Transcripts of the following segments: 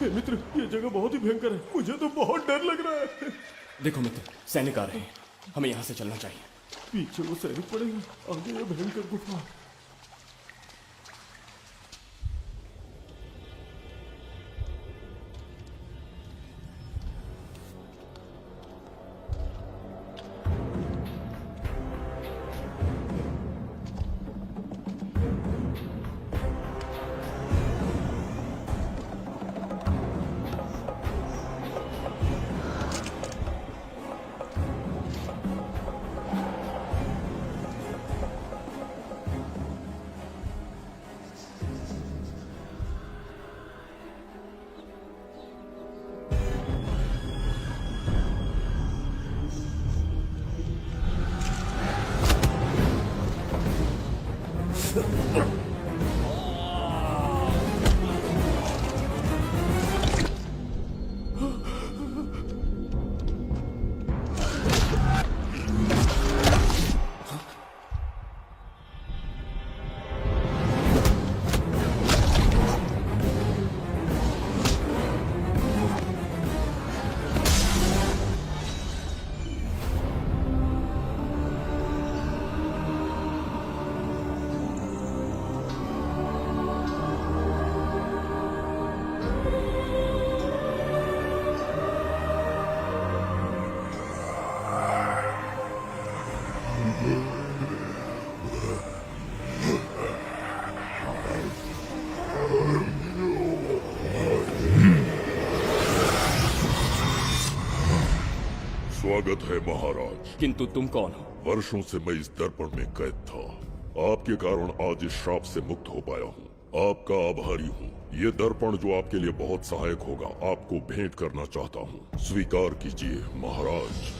हे मित्र, ये जगह बहुत ही भयंकर है। मुझे तो बहुत डर लग रहा है। देखो मित्र, सैनिक आ रहे हैं, हमें यहाँ से चलना चाहिए। पीछे वो सैनिक पड़ेगा, आगे ये भयंकर गुफा। स्वागत है महाराज। किंतु तुम कौन हो? वर्षों से मैं इस दर्पण में कैद था। आपके कारण आज इस श्राप से मुक्त हो पाया हूँ। आपका आभारी हूँ। ये दर्पण जो आपके लिए बहुत सहायक होगा, आपको भेंट करना चाहता हूँ। स्वीकार कीजिए महाराज।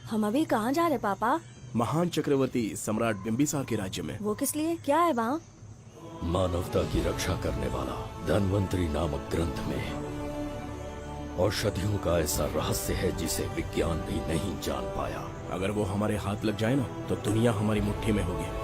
हम अभी कहाँ जा रहे पापा? महान चक्रवर्ती सम्राट बिंबिसार के राज्य में। वो किस लिए? क्या है वहाँ? मानवता की रक्षा करने वाला धन्वंतरी नामक ग्रंथ में औषधियों का ऐसा रहस्य है जिसे विज्ञान भी नहीं जान पाया। अगर वो हमारे हाथ लग जाए ना, तो दुनिया हमारी मुट्ठी में होगी।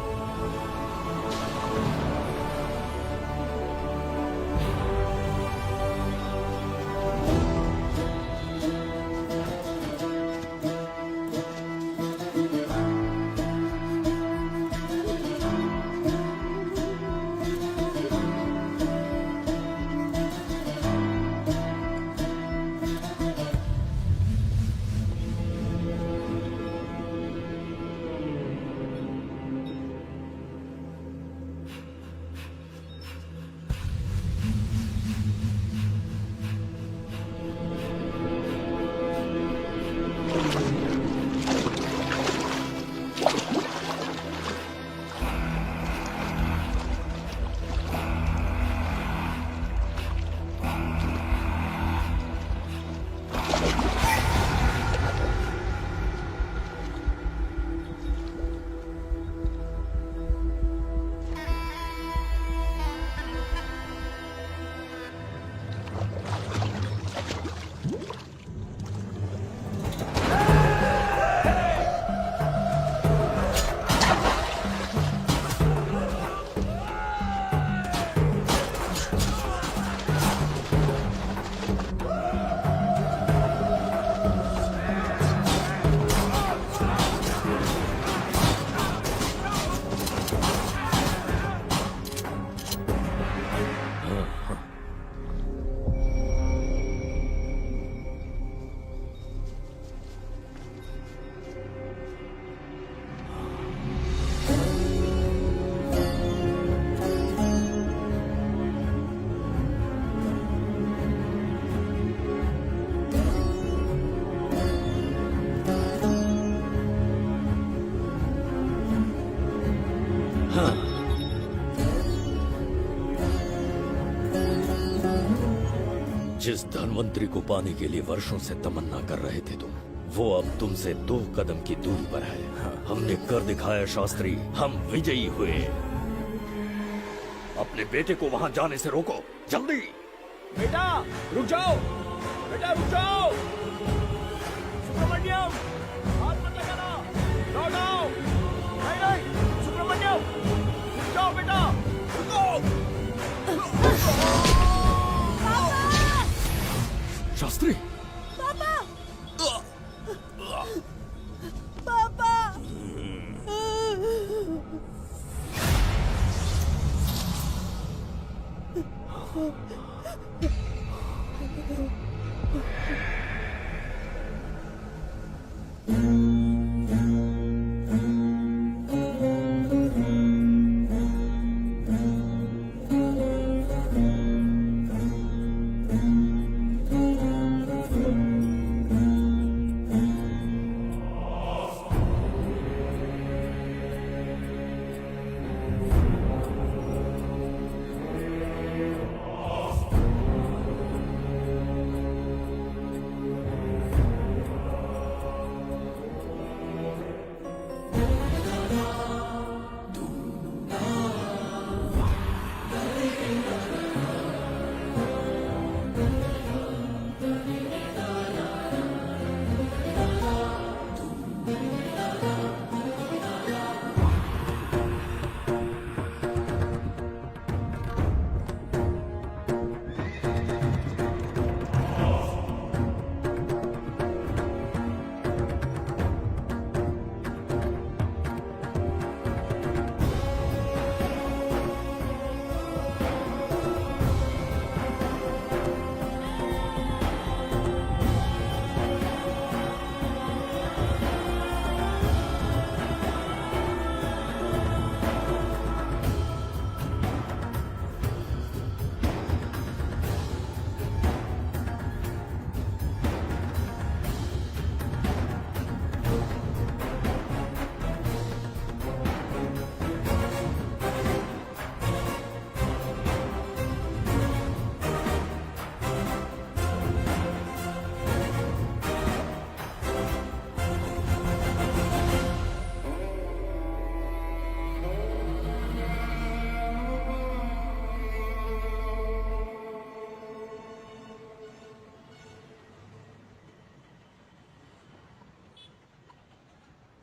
जिस धनवंतरी को पाने के लिए वर्षों से तमन्ना कर रहे थे तुम, वो अब तुमसे 2 कदम की दूरी पर है। हमने कर दिखाया शास्त्री, हम विजयी हुए। अपने बेटे को वहां जाने से रोको, जल्दी। बेटा रुक जाओ, बेटा रुक जाओ। सुब्रमण्यम, हाथ मत लगाना, लौट आओ। नहीं नहीं, सुब्रमण्यम रुक जाओ बेटा, रुको। शास्त्री, पापा पापा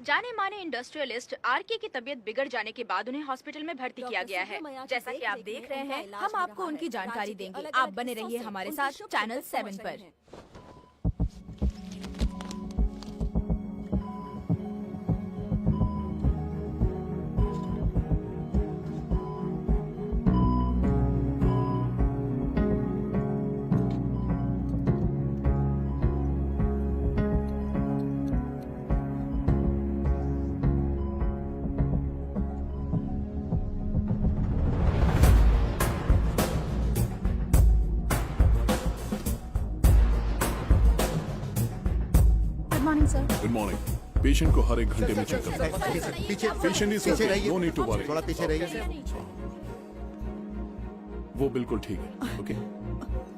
जाने माने इंडस्ट्रियलिस्ट आरके की तबीयत बिगड़ जाने के बाद उन्हें हॉस्पिटल में भर्ती किया गया है। जैसा कि आप देख रहे हैं, हम आपको उनकी जानकारी देंगे। आप बने रहिए हमारे साथ चैनल 7 पर। Good morning. पेशेंट को हर 1 घंटे में चेक करता है। पीछे पेशेंट इज पीछे रहिए, नो नीड टू वरी। थोड़ा पीछे रहिए। वो बिल्कुल ठीक है। ओके,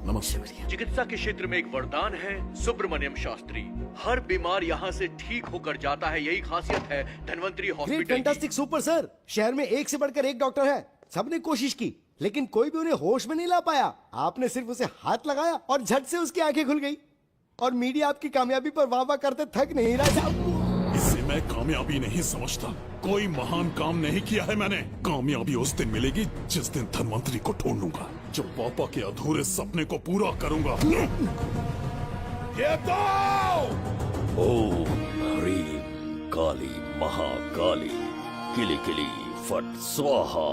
नमस्ते। चिकित्सा के क्षेत्र में एक वरदान है सुब्रमण्यम शास्त्री। हर बीमार यहाँ से ठीक होकर जाता है, यही खासियत है धनवंतरी ग्रेट, हॉस्पिटल की। Fantastic, super sir. शहर में एक से बढ़कर एक डॉक्टर है। सबने कोशिश की, लेकिन कोई भी उन्हें होश में नहीं ला पाया। आपने सिर्फ उसे हाथ लगाया और झट से उसकी आंखें खुल गई। और मीडिया आपकी कामयाबी पर वाह वाह करते थक नहीं रहा। इसे मैं कामयाबी नहीं समझता। कोई महान काम नहीं किया है मैंने। कामयाबी उस दिन मिलेगी जिस दिन धनवंतरी को ढूंढूंगा, जो पापा के अधूरे सपने को पूरा करूंगा। ये दो! ओम ह्रीं काली महाकाली किली किली फट स्वाहा।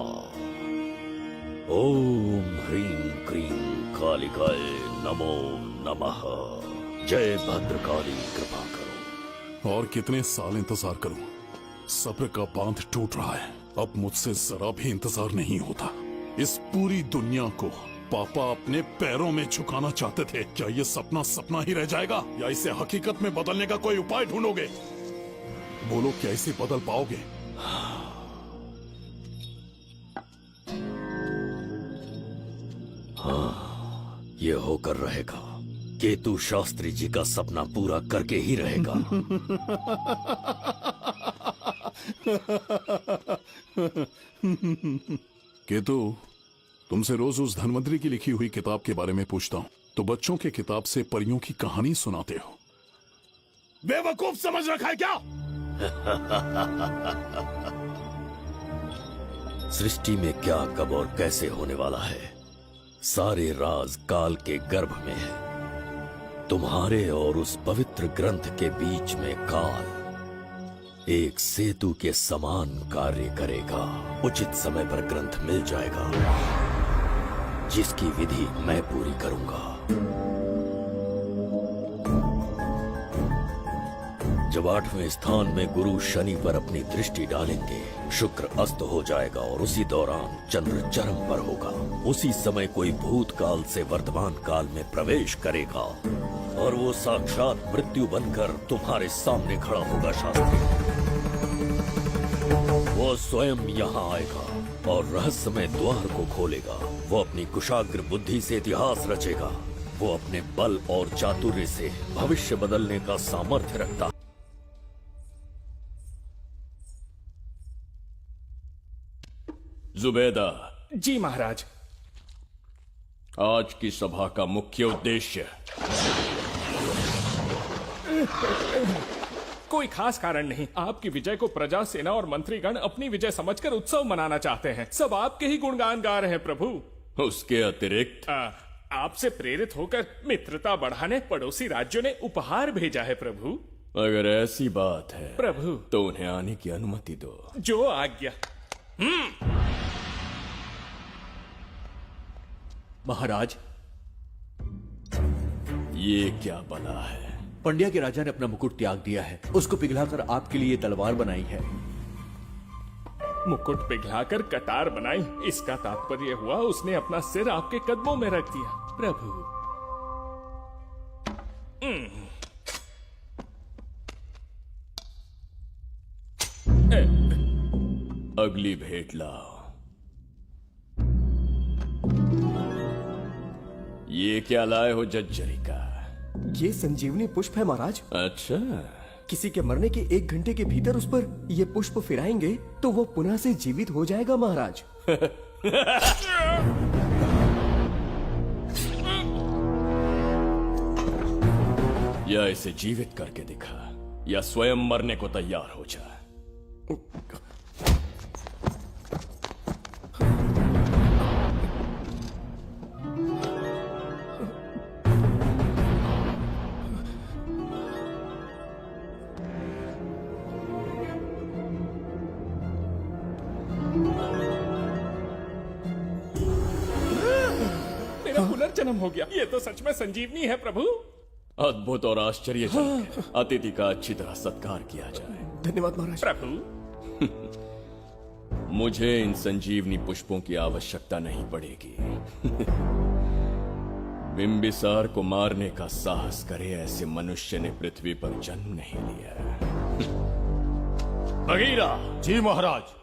ओम ह्रीं क्रीं कालिकाय नमो नमः। जय भद्रकाली, कृपा करो। और कितने साल इंतजार करूं? सब्र का बांध टूट रहा है। अब मुझसे जरा भी इंतजार नहीं होता। इस पूरी दुनिया को पापा अपने पैरों में झुकाना चाहते थे। क्या ये सपना सपना ही रह जाएगा, या इसे हकीकत में बदलने का कोई उपाय ढूंढोगे? बोलो, क्या इसे बदल पाओगे? ये होकर रहेगा। केतु शास्त्री जी का सपना पूरा करके ही रहेगा। केतु, तुमसे रोज उस धनवंतरी की लिखी हुई किताब के बारे में पूछता हूँ तो बच्चों के किताब से परियों की कहानी सुनाते हो। बेवकूफ समझ रखा है क्या? सृष्टि में क्या, कब और कैसे होने वाला है, सारे राज काल के गर्भ में है। तुम्हारे और उस पवित्र ग्रंथ के बीच में काल एक सेतु के समान कार्य करेगा। उचित समय पर ग्रंथ मिल जाएगा, जिसकी विधि मैं पूरी करूंगा। जब 8वें स्थान में गुरु शनि पर अपनी दृष्टि डालेंगे, शुक्र अस्त हो जाएगा और उसी दौरान चंद्र चरम पर होगा। उसी समय कोई भूतकाल से वर्तमान काल में प्रवेश करेगा और वो साक्षात मृत्यु बनकर तुम्हारे सामने खड़ा होगा। शास्त्री, वो स्वयं यहाँ आएगा और रहस्यमय द्वार को खोलेगा। वो अपनी कुशाग्र बुद्धि से इतिहास रचेगा। वो अपने बल और चातुर्य से भविष्य बदलने का सामर्थ्य रखता। जुबेदा, जी महाराज। आज की सभा का मुख्य उद्देश्य कोई खास कारण नहीं। आपकी विजय को प्रजा, सेना और मंत्रीगण अपनी विजय समझकर उत्सव मनाना चाहते हैं। सब आपके ही गुणगान गा रहे हैं प्रभु। उसके अतिरिक्त आपसे प्रेरित होकर मित्रता बढ़ाने पड़ोसी राज्यों ने उपहार भेजा है प्रभु। अगर ऐसी बात है प्रभु, तो उन्हें आने की अनुमति दो। जो आज्ञा। महाराज, ये क्या बला है? पंड्या के राजा ने अपना मुकुट त्याग दिया है। उसको पिघलाकर आपके लिए तलवार बनाई है। मुकुट पिघलाकर कटार बनाई, इसका तात्पर्य हुआ उसने अपना सिर आपके कदमों में रख दिया प्रभु। अगली भेंट लाओ। ये क्या लाए हो जज्जरी का? ये संजीवनी पुष्प है महाराज। अच्छा, किसी के मरने के 1 घंटे के भीतर उस पर ये पुष्प फिराएंगे तो वो पुनः से जीवित हो जाएगा महाराज। या इसे जीवित करके दिखा, या स्वयं मरने को तैयार हो जा। पुनर्जन्म हो गया। ये तो सच में संजीवनी है प्रभु। अद्भुत और आश्चर्यजनक है। अतिथि का अच्छी तरह सत्कार किया जाए। धन्यवाद महाराज। प्रभु, मुझे इन संजीवनी पुष्पों की आवश्यकता नहीं पड़ेगी। बिंबिसार को मारने का साहस करे ऐसे मनुष्य ने पृथ्वी पर जन्म नहीं लिया। बगीरा। जी महाराज।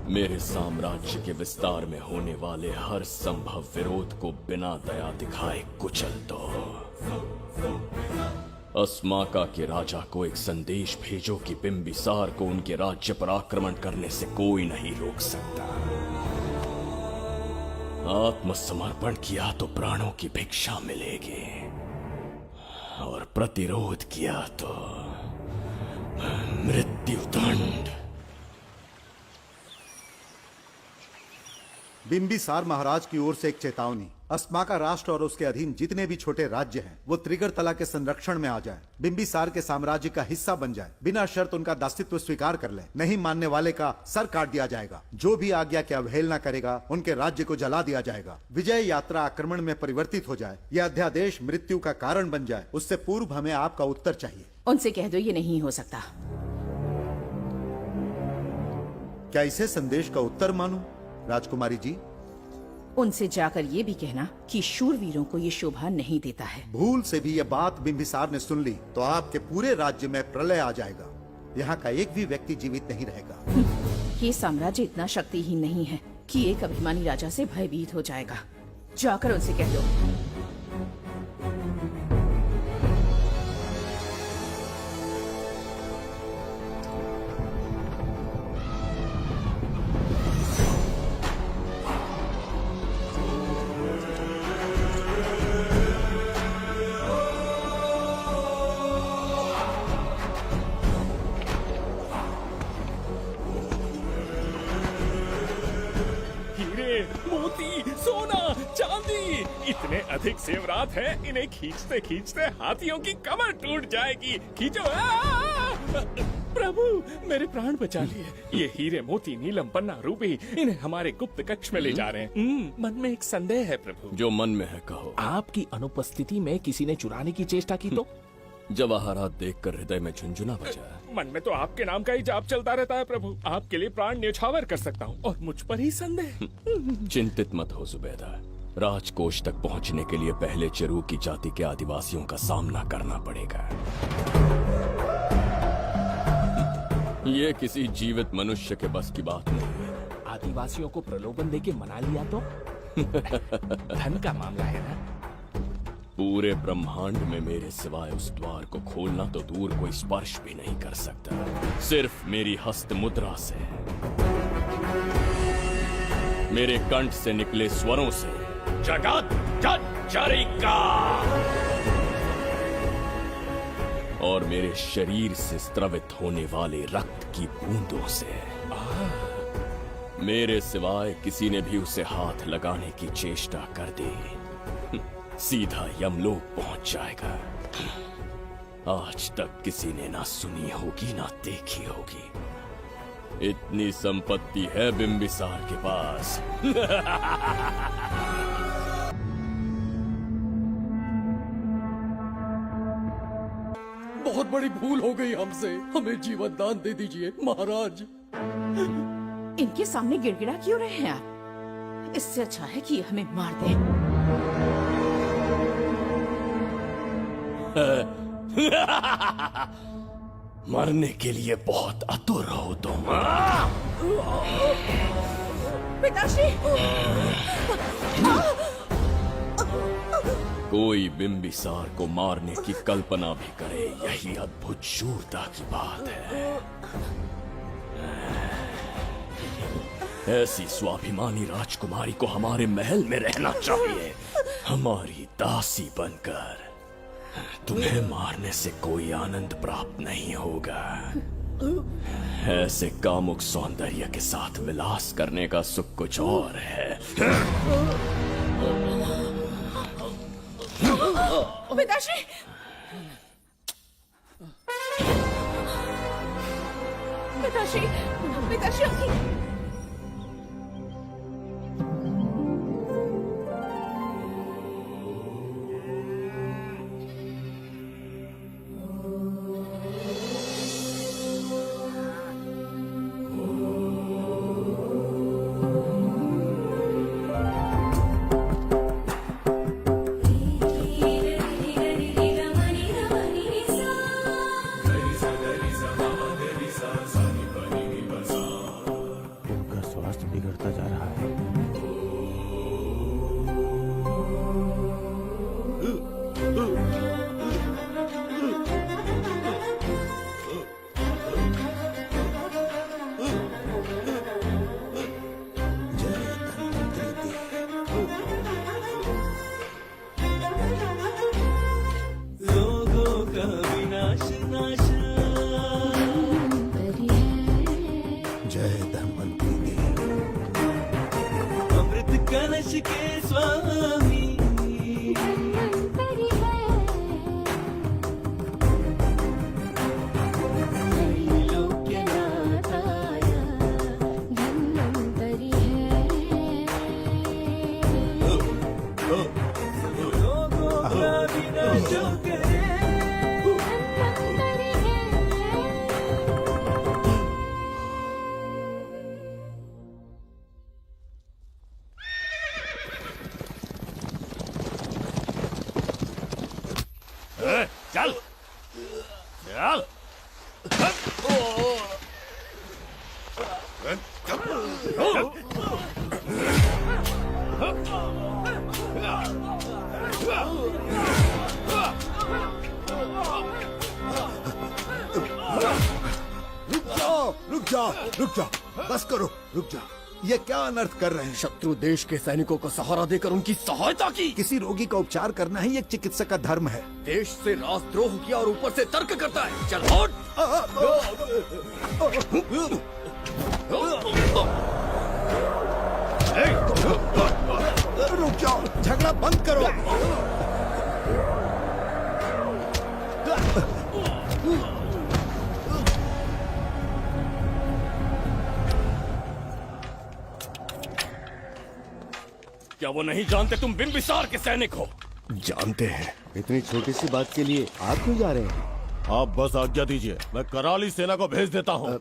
मेरे साम्राज्य के विस्तार में होने वाले हर संभव विरोध को बिना दया दिखाए कुचल दो। अस्माका के राजा को एक संदेश भेजो कि बिंबिसार को उनके राज्य पर आक्रमण करने से कोई नहीं रोक सकता। आत्मसमर्पण किया तो प्राणों की भिक्षा मिलेगी, और प्रतिरोध किया तो मृत्युदंड। बिंबिसार महाराज की ओर से एक चेतावनी। अस्माका राष्ट्र और उसके अधीन जितने भी छोटे राज्य हैं, वो त्रिगर्तला के संरक्षण में आ जाएं, बिंबिसार के साम्राज्य का हिस्सा बन जाए, बिना शर्त उनका दासत्व स्वीकार कर ले। नहीं मानने वाले का सर काट दिया जाएगा। जो भी आज्ञा की अवहेलना करेगा, उनके राज्य को जला दिया जाएगा। विजय यात्रा आक्रमण में परिवर्तित हो जाए, यह अध्यादेश मृत्यु का कारण बन जाए, उससे पूर्व हमें आपका उत्तर चाहिए। उनसे कह दो ये नहीं हो सकता। क्या इसे संदेश का उत्तर मानूं? राजकुमारी जी, उनसे जाकर ये भी कहना कि शूरवीरों को ये शोभा नहीं देता है। भूल से भी ये बात बिंबिसार ने सुन ली तो आपके पूरे राज्य में प्रलय आ जाएगा। यहाँ का एक भी व्यक्ति जीवित नहीं रहेगा। ये साम्राज्य इतना शक्तिहीन नहीं है कि एक अभिमानी राजा से भयभीत हो जाएगा। जाकर उनसे कह दो। हीरे, मोती, सोना, चांदी, इतने अधिक जेवरात हैं, इन्हें खींचते खींचते हाथियों की कमर टूट जाएगी। खींचो। प्रभु, मेरे प्राण बचा लिए। ये हीरे, मोती, नीलम, पन्ना, रूबी, इन्हें हमारे गुप्त कक्ष में ले जा रहे हैं। मन में एक संदेह है प्रभु। जो मन में है कहो। आपकी अनुपस्थिति में किसी ने चुराने की चेष्टा की तो? जवाहरात देखकर हृदय में झुंझुना बजा। मन में तो आपके नाम का ही जाप चलता रहता है प्रभु। आपके लिए प्राण न्यौछावर कर सकता हूँ और मुझ पर ही संदेह। चिंतित मत हो जुबैदा। राजकोष तक पहुंचने के लिए पहले चिरूकी जाति के आदिवासियों का सामना करना पड़ेगा। ये किसी जीवित मनुष्य के बस की बात नहीं है। आदिवासियों को प्रलोभन देके मना लिया तो? धन का मामला है ना? पूरे ब्रह्मांड में मेरे सिवाय उस द्वार को खोलना तो दूर कोई स्पर्श भी नहीं कर सकता। सिर्फ मेरी हस्त मुद्रा से, मेरे कंठ से निकले स्वरों से जगत जर्जरिका और मेरे शरीर से स्त्रवित होने वाले रक्त की बूंदों से। मेरे सिवाय किसी ने भी उसे हाथ लगाने की चेष्टा कर दी, सीधा यमलोक पहुंच जाएगा। आज तक किसी ने ना सुनी होगी ना देखी होगी। इतनी संपत्ति है बिंबिसार के पास। बहुत बड़ी भूल हो गई हमसे। हमें जीवन दान दे दीजिए महाराज। इनके सामने गिड़गिड़ा क्यों रहे हैं आप? इससे अच्छा है कि हमें मार दें। मरने के लिए बहुत आतुर हो तुम। पिताश्री! कोई बिंबिसार को मारने की कल्पना भी करे, यही अद्भुत शूरता की बात है। ऐसी स्वाभिमानी राजकुमारी को हमारे महल में रहना चाहिए, हमारी दासी बनकर। तुम्हें मारने से कोई आनंद प्राप्त नहीं होगा। ऐसे कामुक सौंदर्य के साथ विलास करने का सुख कुछ और है। पिताश्री! पिताश्री! पिताश्री! चल चल जाओ, बस करो, रुक जाओ। ये क्या अनर्थ कर रहे हैं? शत्रु देश के सैनिकों को सहारा देकर उनकी सहायता की। किसी रोगी का उपचार करना ही एक चिकित्सक का धर्म है। देश से राजद्रोह किया और ऊपर से तर्क करता है। चल हट। रुक जाओ, झगड़ा बंद करो। क्या वो नहीं जानते तुम बिंबिसार के सैनिक हो? जानते हैं। इतनी छोटी सी बात के लिए आप क्यों जा रहे हैं? आप बस आज्ञा दीजिए, मैं कराली सेना को भेज देता हूँ।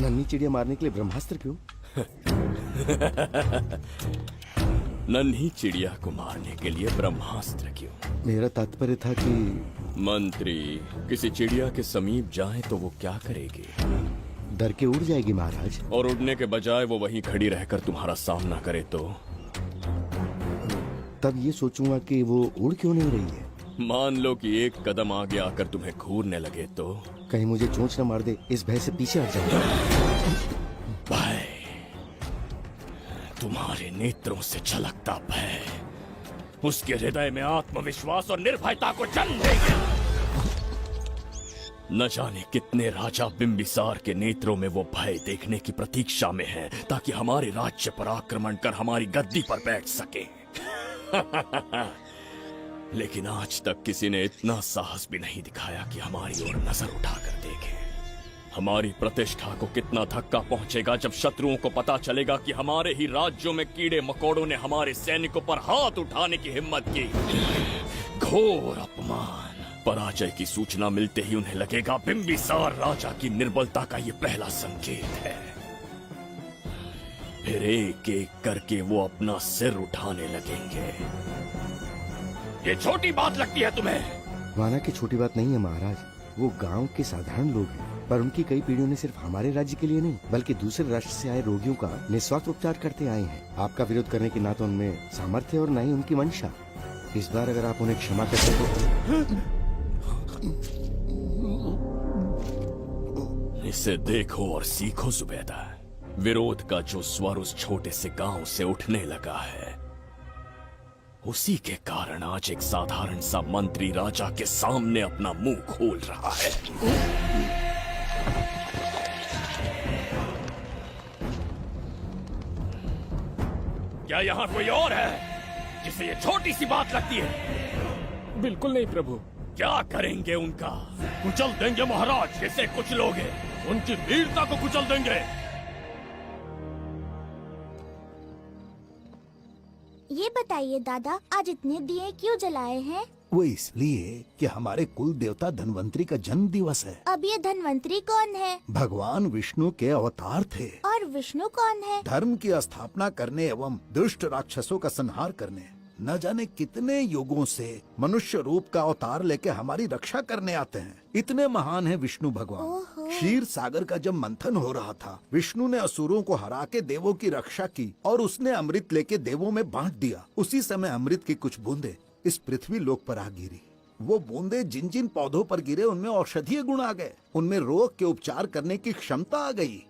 नन्ही चिड़िया मारने के लिए ब्रह्मास्त्र क्यों? नन्ही चिड़िया को मारने के लिए ब्रह्मास्त्र क्यों? मेरा तात्पर्य था कि मंत्री, किसी चिड़िया के समीप जाए तो वो क्या करेगी? डर के उड़ जाएगी महाराज। और उड़ने के बजाय वो वहीं खड़ी रहकर तुम्हारा सामना करे तो? तब ये सोचूंगा कि वो उड़ क्यों नहीं रही है। मान लो कि एक कदम आगे आकर तुम्हें घूरने लगे तो? कहीं मुझे चोंच न मार दे, इस भय से पीछे हट जाऊंगा। भय, तुम्हारे नेत्रों से झलकता भय उसके हृदय में आत्मविश्वास और निर्भयता को जन्म देगा। न जाने कितने राजा बिंबिसार के नेत्रों में वो भय देखने की प्रतीक्षा में हैं, ताकि हमारे राज्य पर आक्रमण कर हमारी गद्दी पर बैठ सके। लेकिन आज तक किसी ने इतना साहस भी नहीं दिखाया कि हमारी ओर नजर उठाकर देखे। हमारी प्रतिष्ठा को कितना धक्का पहुंचेगा जब शत्रुओं को पता चलेगा कि हमारे ही राज्यों में कीड़े मकोड़ों ने हमारे सैनिकों पर हाथ उठाने की हिम्मत की। घोर अपमान। पराजय की सूचना मिलते ही उन्हें लगेगा बिंबिसार राजा की निर्बलता का ये पहला संकेत है। फिर एक एक करके वो अपना सिर उठाने लगेंगे। ये छोटी बात लगती है तुम्हें? माना कि छोटी बात नहीं है महाराज। वो गांव के साधारण लोग हैं, पर उनकी कई पीढ़ियों ने सिर्फ हमारे राज्य के लिए नहीं बल्कि दूसरे राष्ट्र से आए रोगियों का निस्वार्थ उपचार करते आए हैं। आपका विरोध करने की ना तो उनमें सामर्थ्य और ना ही उनकी मंशा। इस बार अगर आप उन्हें क्षमा करते तो। इसे देखो और सीखो जुबैदा। विरोध का जो स्वर उस छोटे से गांव से उठने लगा है, उसी के कारण आज एक साधारण सा मंत्री राजा के सामने अपना मुंह खोल रहा है। क्या यहाँ कोई और है जिसे ये छोटी सी बात लगती है? बिल्कुल नहीं प्रभु। क्या करेंगे उनका? कुचल देंगे महाराज। जैसे कुछ लोग हैं, उनकी वीरता को कुचल देंगे। ये बताइए दादा, आज इतने दिए क्यों जलाए हैं? वो इसलिए कि हमारे कुल देवता धन्वंतरी का जन्म दिवस है। अब ये धन्वंतरी कौन है? भगवान विष्णु के अवतार थे। और विष्णु कौन है? धर्म की स्थापना करने एवं दुष्ट राक्षसों का संहार करने न जाने कितने युगों से मनुष्य रूप का अवतार लेके हमारी रक्षा करने आते हैं। इतने महान है विष्णु भगवान। क्षीर सागर का जब मंथन हो रहा था, विष्णु ने असुरों को हरा के देवों की रक्षा की और उसने अमृत लेके देवों में बांट दिया। उसी समय अमृत की कुछ बूंदे इस पृथ्वी लोक पर आ गिरी। वो बूंदे जिन जिन पौधों पर गिरे उनमें औषधीय गुण आ गए, उनमें रोग के उपचार करने की क्षमता आ गई।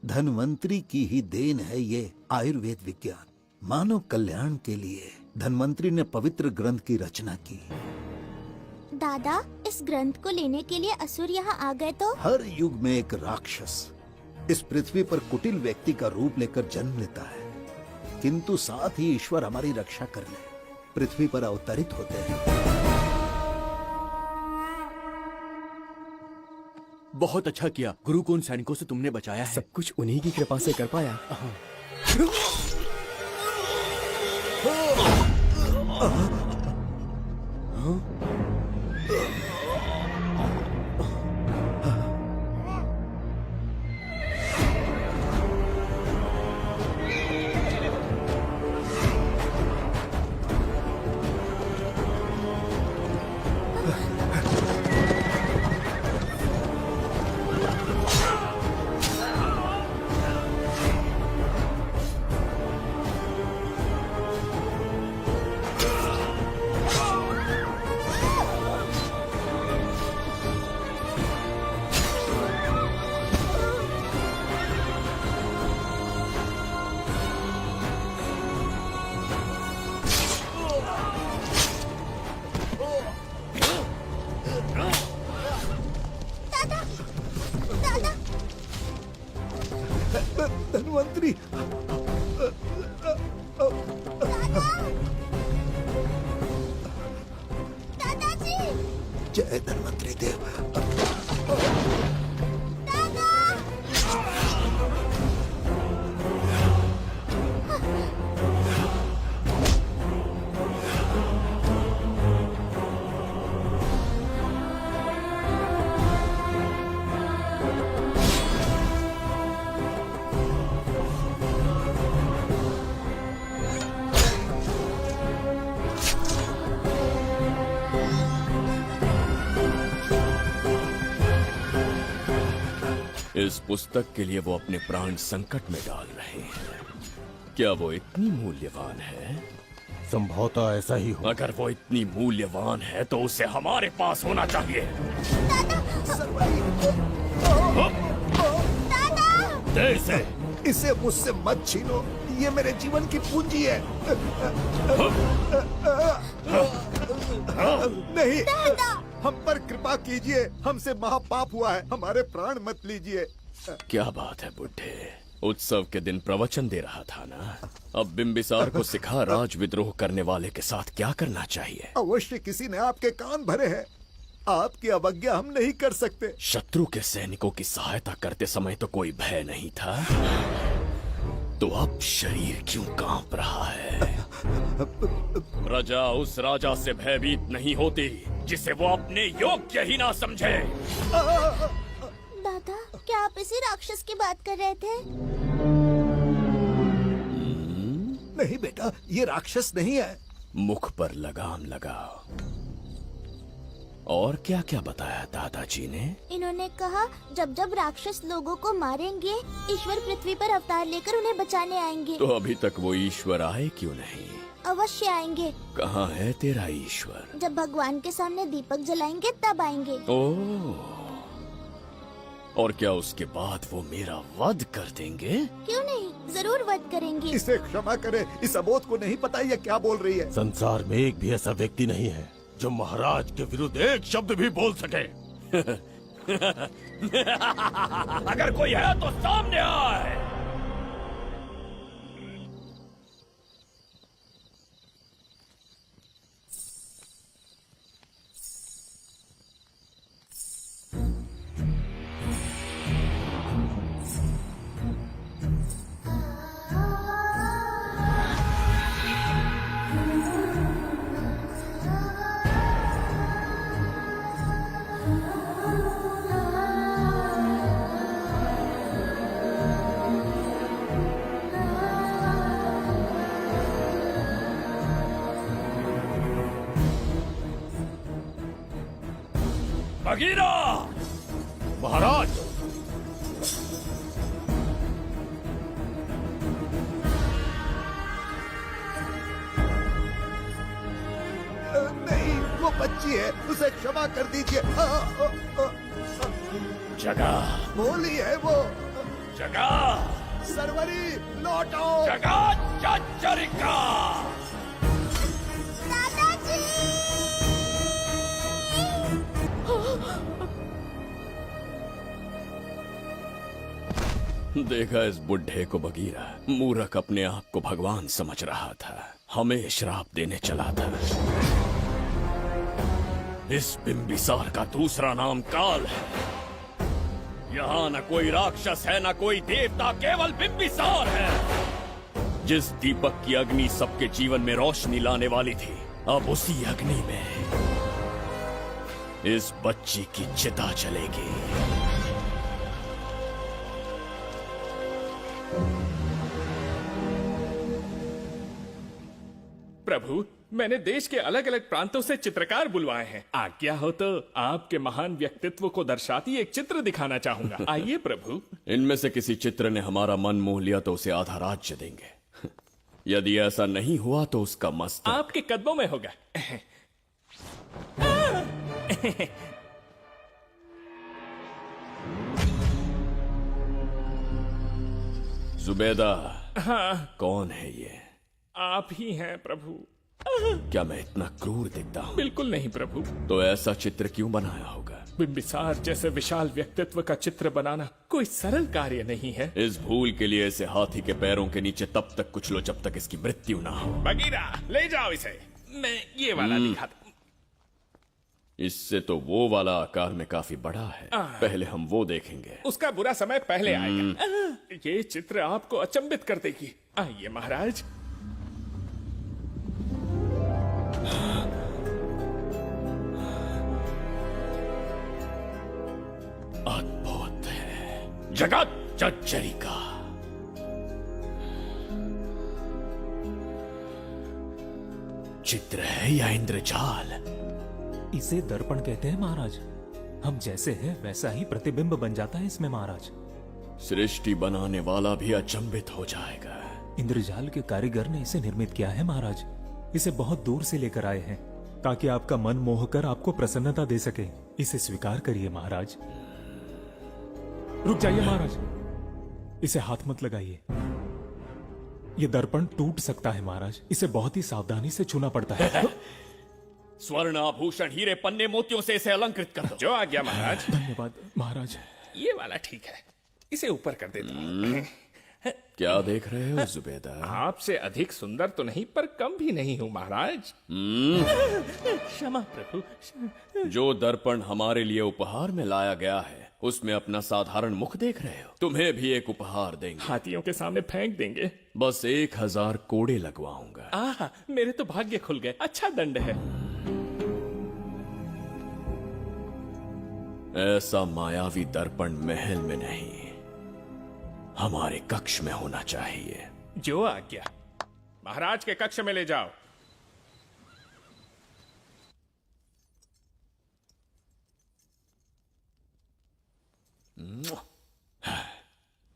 धन्वंतरी की ही देन है ये आयुर्वेद विज्ञान। मानव कल्याण के लिए धन्वंतरी ने पवित्र ग्रंथ की रचना की। दादा, इस ग्रंथ को लेने के लिए असुर यहाँ आ गए तो? हर युग में एक राक्षस इस पृथ्वी पर कुटिल व्यक्ति का रूप लेकर जन्म लेता है, किंतु साथ ही ईश्वर हमारी रक्षा करने पृथ्वी पर अवतरित होते हैं। बहुत अच्छा किया गुरु को उन सैनिकों से तुमने बचाया है। सब कुछ उन्हीं की कृपा से कर पाया। धनवंतरी। दादाजी। जय धनवंतरी देव। इस पुस्तक के लिए वो अपने प्राण संकट में डाल रहे हैं। क्या वो इतनी मूल्यवान है? संभवतः ऐसा ही हो। अगर वो इतनी मूल्यवान है तो उसे हमारे पास होना चाहिए। दे इसे। इसे मुझसे मत छीनो, ये मेरे जीवन की पूंजी है। नहीं, हम पर कृपा कीजिए, हमसे महापाप हुआ है, हमारे प्राण मत लीजिए। क्या बात है बुड्ढे, उत्सव के दिन प्रवचन दे रहा था ना। अब बिंबिसार को सिखा राज विद्रोह करने वाले के साथ क्या करना चाहिए। अवश्य किसी ने आपके कान भरे हैं, आपकी अवज्ञा हम नहीं कर सकते। शत्रु के सैनिकों की सहायता करते समय तो कोई भय नहीं था, तो अब शरीर क्यों कांप रहा है? प्रजा उस राजा से भयभीत नहीं होती जिसे वो अपने योग्य ही ना समझे। दादा, क्या आप इसी राक्षस की बात कर रहे थे? नहीं बेटा, ये राक्षस नहीं है। मुख पर लगाम लगाओ। और क्या क्या बताया दादाजी ने? इन्होंने कहा जब जब राक्षस लोगों को मारेंगे, ईश्वर पृथ्वी पर अवतार लेकर उन्हें बचाने आएंगे। तो अभी तक वो ईश्वर आए क्यों नहीं? अवश्य आएंगे। कहाँ है तेरा ईश्वर? जब भगवान के सामने दीपक जलाएंगे तब आएंगे। ओह, और क्या उसके बाद वो मेरा वध कर देंगे? क्यों नहीं, जरूर वध करेंगे। इसे क्षमा करे, इस अबोध को नहीं पता ये क्या बोल रही है। संसार में एक भी ऐसा व्यक्ति नहीं है जो महाराज के विरुद्ध एक शब्द भी बोल सके। अगर कोई है तो सामने आए। बगीरा! महाराज! नहीं, वो बच्ची है, उसे क्षमा कर दीजिए। जगह बोली है वो। जगह सरवरी लौटो। जगह चचरिका। देखा इस बुढ़े को बगीरा। मूर्ख अपने आप को भगवान समझ रहा था, हमें श्राप देने चला था। इस बिंबिसार का दूसरा नाम काल है। यहाँ न कोई राक्षस है, न कोई देवता, केवल बिंबिसार है। जिस दीपक की अग्नि सबके जीवन में रोशनी लाने वाली थी, अब उसी अग्नि में इस बच्ची की चिता जलेगी। प्रभु, मैंने देश के अलग अलग प्रांतों से चित्रकार बुलवाए हैं। आज्ञा हो तो आपके महान व्यक्तित्व को दर्शाती एक चित्र दिखाना चाहूंगा। आइए प्रभु। इनमें से किसी चित्र ने हमारा मन मोह लिया तो उसे आधा राज्य देंगे। यदि ऐसा नहीं हुआ तो उसका मस्तक आपके कदमों में होगा। जुबेदा। हाँ। कौन है ये? आप ही हैं प्रभु। क्या मैं इतना क्रूर दिखता हूँ? बिल्कुल नहीं प्रभु। तो ऐसा चित्र क्यों बनाया होगा? बिंबिसार जैसे विशाल व्यक्तित्व का चित्र बनाना कोई सरल कार्य नहीं है। इस भूल के लिए इसे हाथी के पैरों के नीचे तब तक कुचलो जब तक इसकी मृत्यु ना हो। बगीरा, ले जाओ इसे। मैं ये वाला दिखाता। इससे तो वो वाला आकार में काफी बड़ा है। पहले हम वो देखेंगे। उसका बुरा समय पहले आएगा। ये चित्र आपको अचंभित कर देगी। आइए महाराज। अद्भुत है, जगत जज्जरी का। चित्र है या इंद्रजाल? इसे दर्पण कहते हैं महाराज। हम जैसे हैं वैसा ही प्रतिबिंब बन जाता है इसमें महाराज। सृष्टि बनाने वाला भी अचंभित हो जाएगा। इंद्रजाल के कारीगर ने इसे निर्मित किया है महाराज। इसे बहुत दूर से लेकर आए हैं ताकि आपका मन मोह कर आपको प्रसन्नता दे सके। इसे स्वीकार करिए महाराज। रुक जाइए महाराज, इसे हाथ मत लगाइए। ये दर्पण टूट सकता है महाराज। इसे बहुत ही सावधानी से छूना पड़ता है। स्वर्ण आभूषण हीरे पन्ने मोतियों से इसे अलंकृत कर दो। जो आ गया महाराज। धन्यवाद महाराज। ये वाला ठीक है, इसे ऊपर कर देता हूं। क्या देख रहे हो जुबेदा? आपसे अधिक सुंदर तो नहीं पर कम भी नहीं हूं महाराज। क्षमा प्रभु। जो दर्पण हमारे लिए उपहार में लाया गया है उसमें अपना साधारण मुख देख रहे हो? तुम्हें भी एक उपहार देंगे। हाथियों के सामने फेंक देंगे। बस 1000 कोड़े लगवाऊंगा। मेरे तो भाग्य खुल गए। अच्छा दंड है। ऐसा मायावी दर्पण महल में नहीं, हमारे कक्ष में होना चाहिए। जो आज्ञा। महाराज के कक्ष में ले जाओ।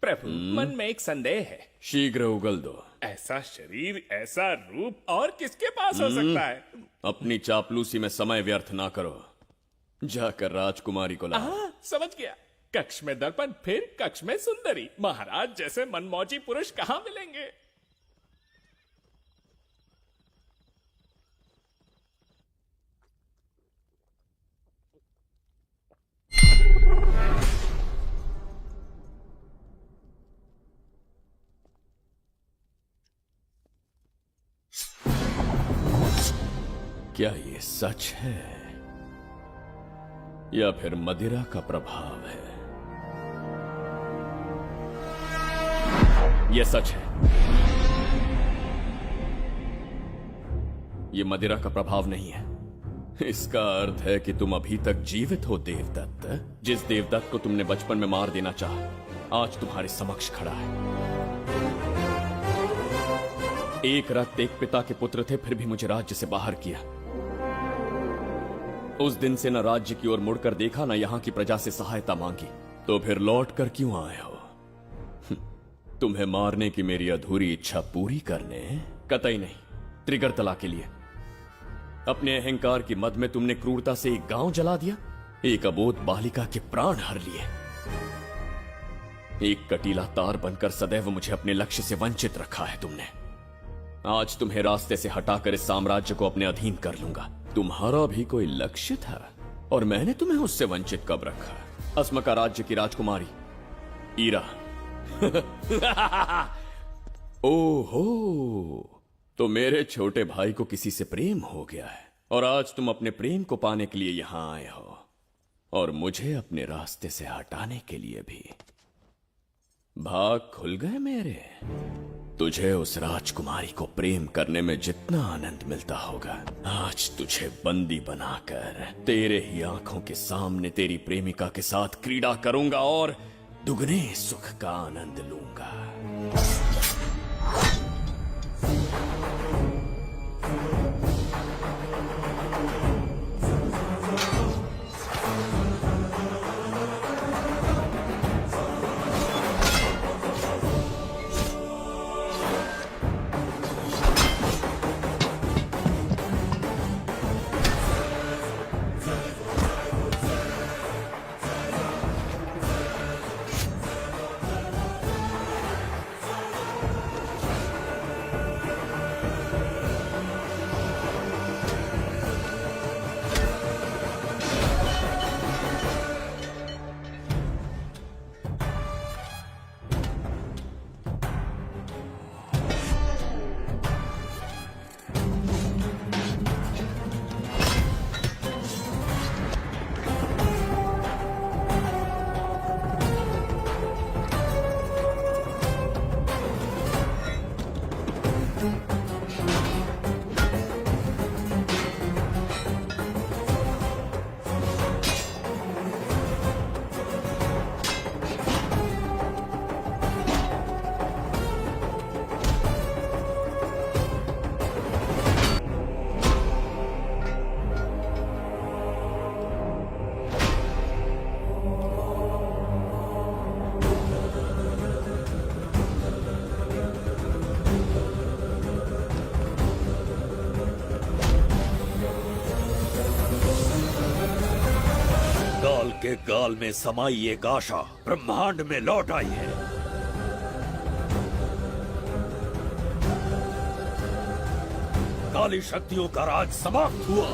प्रभु, मन में एक संदेह है। शीघ्र उगल दो। ऐसा शरीर, ऐसा रूप और किसके पास हो सकता है? अपनी चापलूसी में समय व्यर्थ ना करो। जाकर राजकुमारी को लाओ। समझ गया। कक्ष में दर्पण, फिर कक्ष में सुंदरी। महाराज जैसे मनमौजी पुरुष कहां मिलेंगे? क्या ये सच है या फिर मदिरा का प्रभाव है? ये सच है। ये मदिरा का प्रभाव नहीं है। इसका अर्थ है कि तुम अभी तक जीवित हो देवदत्त। जिस देवदत्त को तुमने बचपन में मार देना चाहा आज तुम्हारे समक्ष खड़ा है। एक रक्त एक पिता के पुत्र थे, फिर भी मुझे राज्य से बाहर किया। उस दिन से न राज्य की ओर मुड़कर देखा, न यहां की प्रजा से सहायता मांगी। तो फिर लौट कर क्यों आए हो? तुम्हें मारने की मेरी अधूरी इच्छा पूरी करने? कतई नहीं, त्रिगर्तला के लिए। अपने अहंकार की मद में तुमने क्रूरता से एक गांव जला दिया, एक अबोध बालिका के प्राण हर लिए। एक कटीला तार बनकर सदैव मुझे अपने लक्ष्य से वंचित रखा है तुमने। आज तुम्हें रास्ते से हटाकर इस साम्राज्य को अपने अधीन कर लूंगा। तुम्हारा भी कोई लक्ष्य था और मैंने तुम्हें उससे वंचित कब रखा? अस्मका राज्य की राजकुमारी ईरा। ओहो, तो मेरे छोटे भाई को किसी से प्रेम हो गया है और आज तुम अपने प्रेम को पाने के लिए यहां आए हो और मुझे अपने रास्ते से हटाने के लिए भी। भाग खुल गए मेरे। तुझे उस राजकुमारी को प्रेम करने में जितना आनंद मिलता होगा, आज तुझे बंदी बनाकर तेरे ही आंखों के सामने तेरी प्रेमिका के साथ क्रीड़ा करूंगा और दुगने सुख का आनंद लूंगा। काल के गाल में समाई एक आशा ब्रह्मांड में लौट आई है। काली शक्तियों का राज समाप्त हुआ।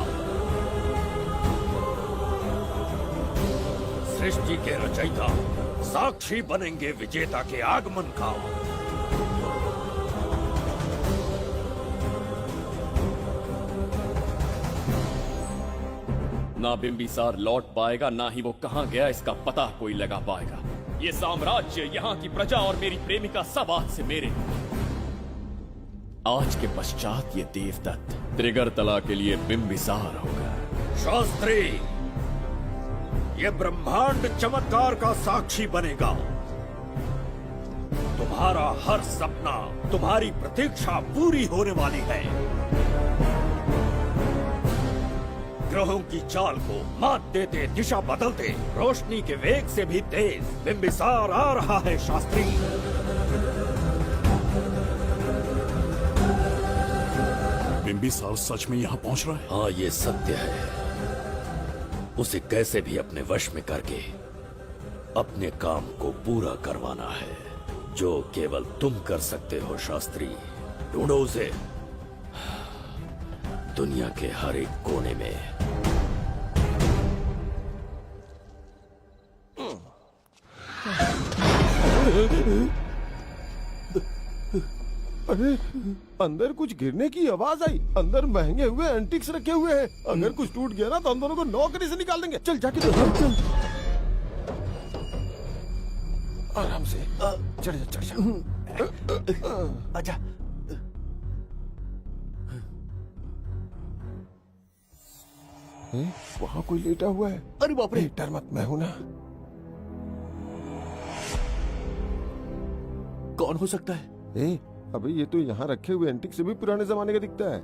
सृष्टि के रचयिता साक्षी बनेंगे विजेता के आगमन का। ना बिंबिसार लौट पाएगा, ना ही वो कहां गया इसका पता कोई लगा पाएगा। ये साम्राज्य, यहाँ की प्रजा और मेरी प्रेमिका सब आज से मेरे। आज के पश्चात ये देवदत्त त्रिगर्तला के लिए बिंबिसार होगा। शास्त्री, ये ब्रह्मांड चमत्कार का साक्षी बनेगा। तुम्हारा हर सपना, तुम्हारी प्रतीक्षा पूरी होने वाली है। ग्रहों की चाल को मात देते, दिशा बदलते, रोशनी के वेग से भी तेज बिंबिसार आ रहा है शास्त्री। बिंबिसार सच में यहाँ पहुँच रहा है? हाँ, ये सत्य है। उसे कैसे भी अपने वश में करके अपने काम को पूरा करवाना है, जो केवल तुम कर सकते हो शास्त्री। ढूंढो उसे दुनिया के हर एक कोने में। अरे अंदर कुछ गिरने की आवाज आई। अंदर महंगे हुए एंटिक्स रखे हुए हैं। अगर कुछ टूट गया ना तो हम दोनों को नौकरी से निकाल देंगे। चल जाके देख। चल आराम से चढ़ जा, चढ़ जा। आजा। वहाँ कोई लेटा हुआ है। अरे बाप रे, डर मत, मैं हूं ना। कौन हो सकता है? अबे ये तो यहाँ रखे हुए एंटिक से भी पुराने जमाने का दिखता है।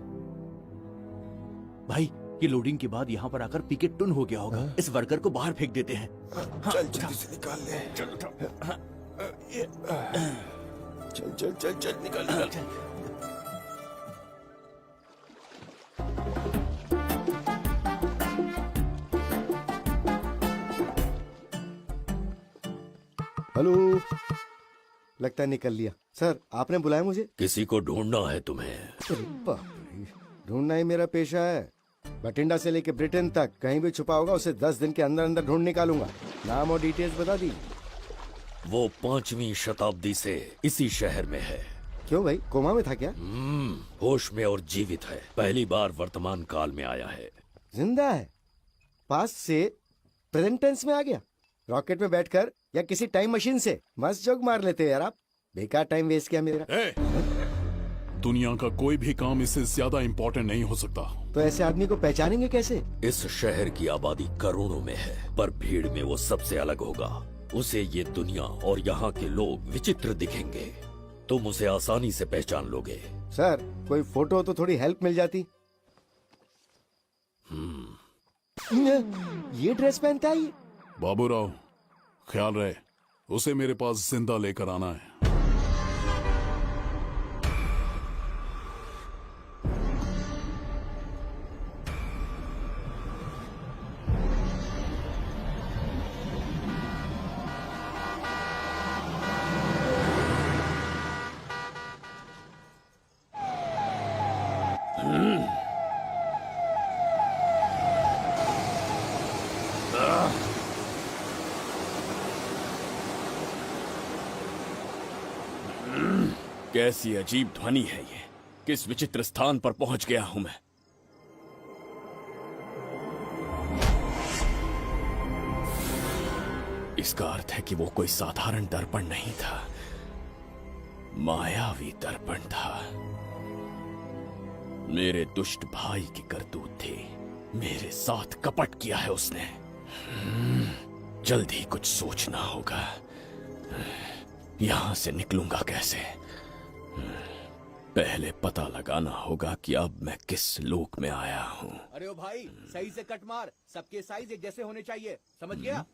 भाई, ये लोडिंग के बाद यहाँ पर आकर पिकेट टुन हो गया होगा। इस वर्कर को बाहर फेंक देते हैं। चल जल्दी से निकाल ले। चल चल चल चल निकाल निकाल। हेलो, लगता है निकल लिया। सर, आपने बुलाया मुझे? किसी को ढूंढना है तुम्हें। अरे बाप रे, ढूंढना ही मेरा पेशा है। बठिंडा से लेके ब्रिटेन तक कहीं भी छुपा होगा उसे 10 दिन के अंदर अंदर ढूंढ निकालूंगा। नाम और डिटेल्स बता दी। वो 5वीं शताब्दी से इसी शहर में है। क्यों भाई, कोमा में था क्या? होश में और जीवित है। पहली बार वर्तमान काल में आया है। जिंदा है? पास से प्रेजेंट टेंस में आ गया? रॉकेट में बैठकर या किसी टाइम मशीन से? मस्त जोक मार लेते हैं यार आप। बेकार टाइम वेस्ट किया मेरा। दुनिया का कोई भी काम इससे ज्यादा इम्पोर्टेंट नहीं हो सकता। तो ऐसे आदमी को पहचानेंगे कैसे? इस शहर की आबादी करोड़ों में है, पर भीड़ में वो सबसे अलग होगा। उसे ये दुनिया और यहाँ के लोग विचित्र दिखेंगे। तुम उसे आसानी से पहचान लोगे। सर, कोई फोटो हो तो थोड़ी हेल्प मिल जाती। ये ड्रेस पहनता है? बाबूराव, ख्याल रहे, उसे मेरे पास जिंदा लेकर आना है। कैसी अजीब ध्वनि है ये। किस विचित्र स्थान पर पहुंच गया हूं मैं। इसका अर्थ है कि वो कोई साधारण दर्पण नहीं था, मायावी दर्पण था। मेरे दुष्ट भाई की करतूत थी। मेरे साथ कपट किया है उसने। जल्द ही कुछ सोचना होगा। यहां से निकलूंगा कैसे? पहले पता लगाना होगा कि अब मैं किस लोक में आया हूँ। अरे ओ भाई, सही से कट मार। सबके साइज एक जैसे होने चाहिए, समझ गया?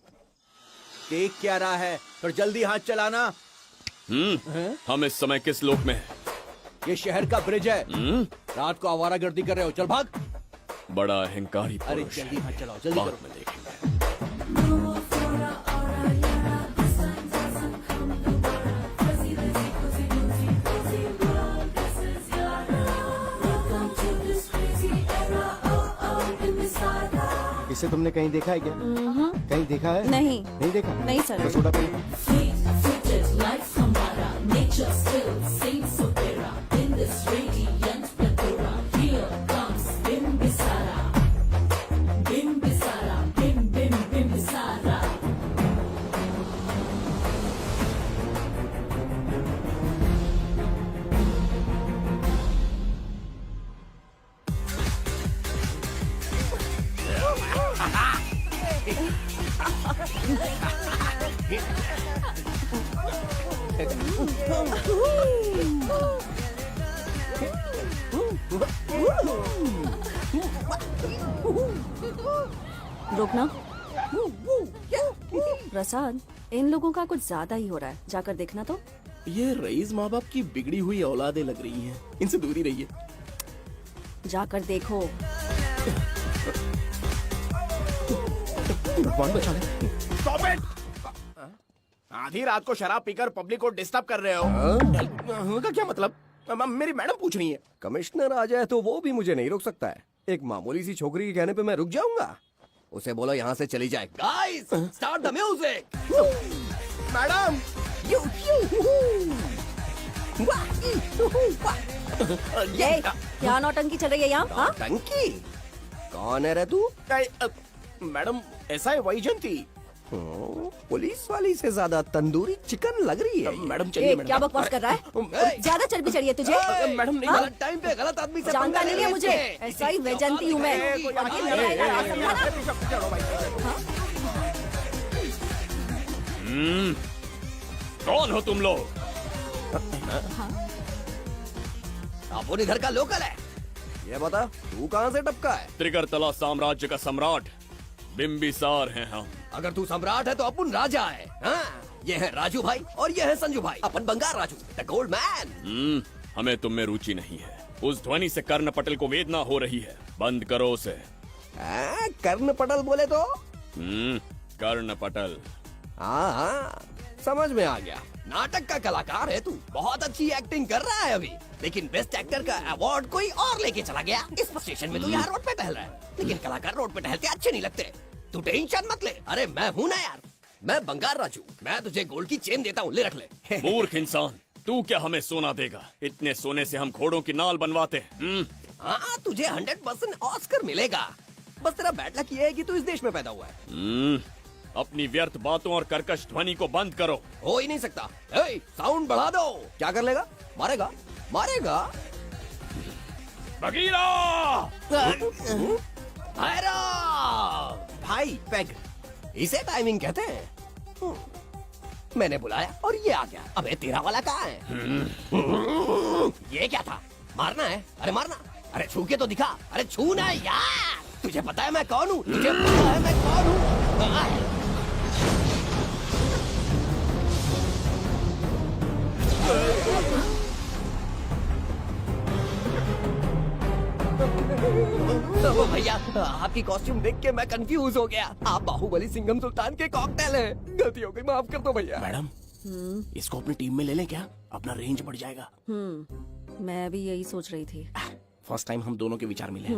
देख क्या रहा है, पर जल्दी हाथ चलाना। हम इस समय किस लोक में हैं? ये शहर का ब्रिज है। रात को आवारागर्दी कर रहे हो, चल भाग। बड़ा अहंकारी अरे पुरुष जल्दी है। हाथ चलाओ, जल्दी बाद करो। में देखेंगे। इसे तुमने कहीं देखा है क्या? कहीं देखा है? नहीं। नहीं देखा? नहीं सर। तो सोडा पी। रुकना। प्रसाद, इन लोगों का कुछ ज्यादा ही हो रहा है, जाकर देखना तो। ये रईस माँ बाप की बिगड़ी हुई औलादें लग रही हैं। इनसे दूर ही रहिए। जाकर देखो। भगवान बचा ले। Stop it! आधी रात को शराब पीकर पब्लिक को डिस्टर्ब कर रहे हो। का क्या मतलब? मेरी मैडम पूछ रही है। कमिश्नर आ जाए तो वो भी मुझे नहीं रोक सकता है। एक मामूली सी छोकरी के कहने पे मैं रुक जाऊंगा? उसे बोलो यहाँ से चली जाए। Guys, start the music. Madam, ये क्या नौटंकी चल रही है यहाँ? टंकी? कौन है रे तू? मैडम, ऐसा है वैजंती। पुलिस वाली से ज्यादा तंदूरी चिकन लग रही है। मैडम चलिए। क्या बकवास कर रहा है? ज्यादा चर्बी चढ़ी है तुझे? मैडम नहीं, गलत टाइम पे गलत आदमी से जानता नहीं है मुझे, ऐसा ही वैजंती हूँ मैं। कौन हो तुम लोग? अपन इधर का लोकल है। ये बता, तू कहाँ से टपका है? त्रिगर्तला साम्राज्य का सम्राट बिम्बिसार हैं हम। अगर तू सम्राट है तो अपन राजा है। हाँ? ये है राजू भाई और ये है संजू भाई, अपन बंगार राजू, द गोल्ड मैन। हमें तुम में रुचि नहीं है। उस ध्वनि से कर्ण पटल को वेदना हो रही है, बंद करो उसे। कर्ण पटल बोले तो? कर्ण पटल। हाँ, समझ में आ गया। नाटक का कलाकार है तू, बहुत अच्छी एक्टिंग कर रहा है अभी, लेकिन बेस्ट एक्टर का अवार्ड कोई और लेके चला गया। इस स्टेशन में तू यहाँ रोड पे टहल रहा है, लेकिन कलाकार रोड पे टहलते अच्छे नहीं लगते। तू टेंशन मत ले। अरे मैं हूँ ना यार, मैं बंगार राजू। मैं तुझे गोल्ड की चेन देता हूँ, ले रख ले। मूर्ख इंसान, तू क्या हमें सोना देगा? इतने सोने से हम घोड़ों की नाल बनवाते हैं। हाँ, तुझे 100% ऑस्कर मिलेगा। बस तेरा बैड लक ये है कि तू इस देश में पैदा हुआ है। अपनी व्यर्थ बातों और कर्कश ध्वनि को बंद करो। हो ही नहीं सकता। साउंड बढ़ा दो। क्या कर लेगा? मारेगा? मारेगा? बगीरा! भाई पैग, इसे टाइमिंग कहते हैं। मैंने बुलाया और ये आ गया। अबे तेरा वाला कहाँ है? ये क्या था? मारना है? अरे मारना। अरे छू के तो दिखा। अरे छूना है यार। तुझे पता है मैं कौन हूँ? तुझे पता है मैं कौन हूँ? भैया, आपकी कॉस्ट्यूम देख के मैं कंफ्यूज हो गया। आप बाहुबली सिंघम सुल्तान के कॉकटेल हैं। गलती हो गई, माफ कर दो भैया। मैडम, इसको अपनी टीम में ले लें क्या? अपना रेंज बढ़ जाएगा। मैं भी यही सोच रही थी। फर्स्ट टाइम हम दोनों के विचार मिले।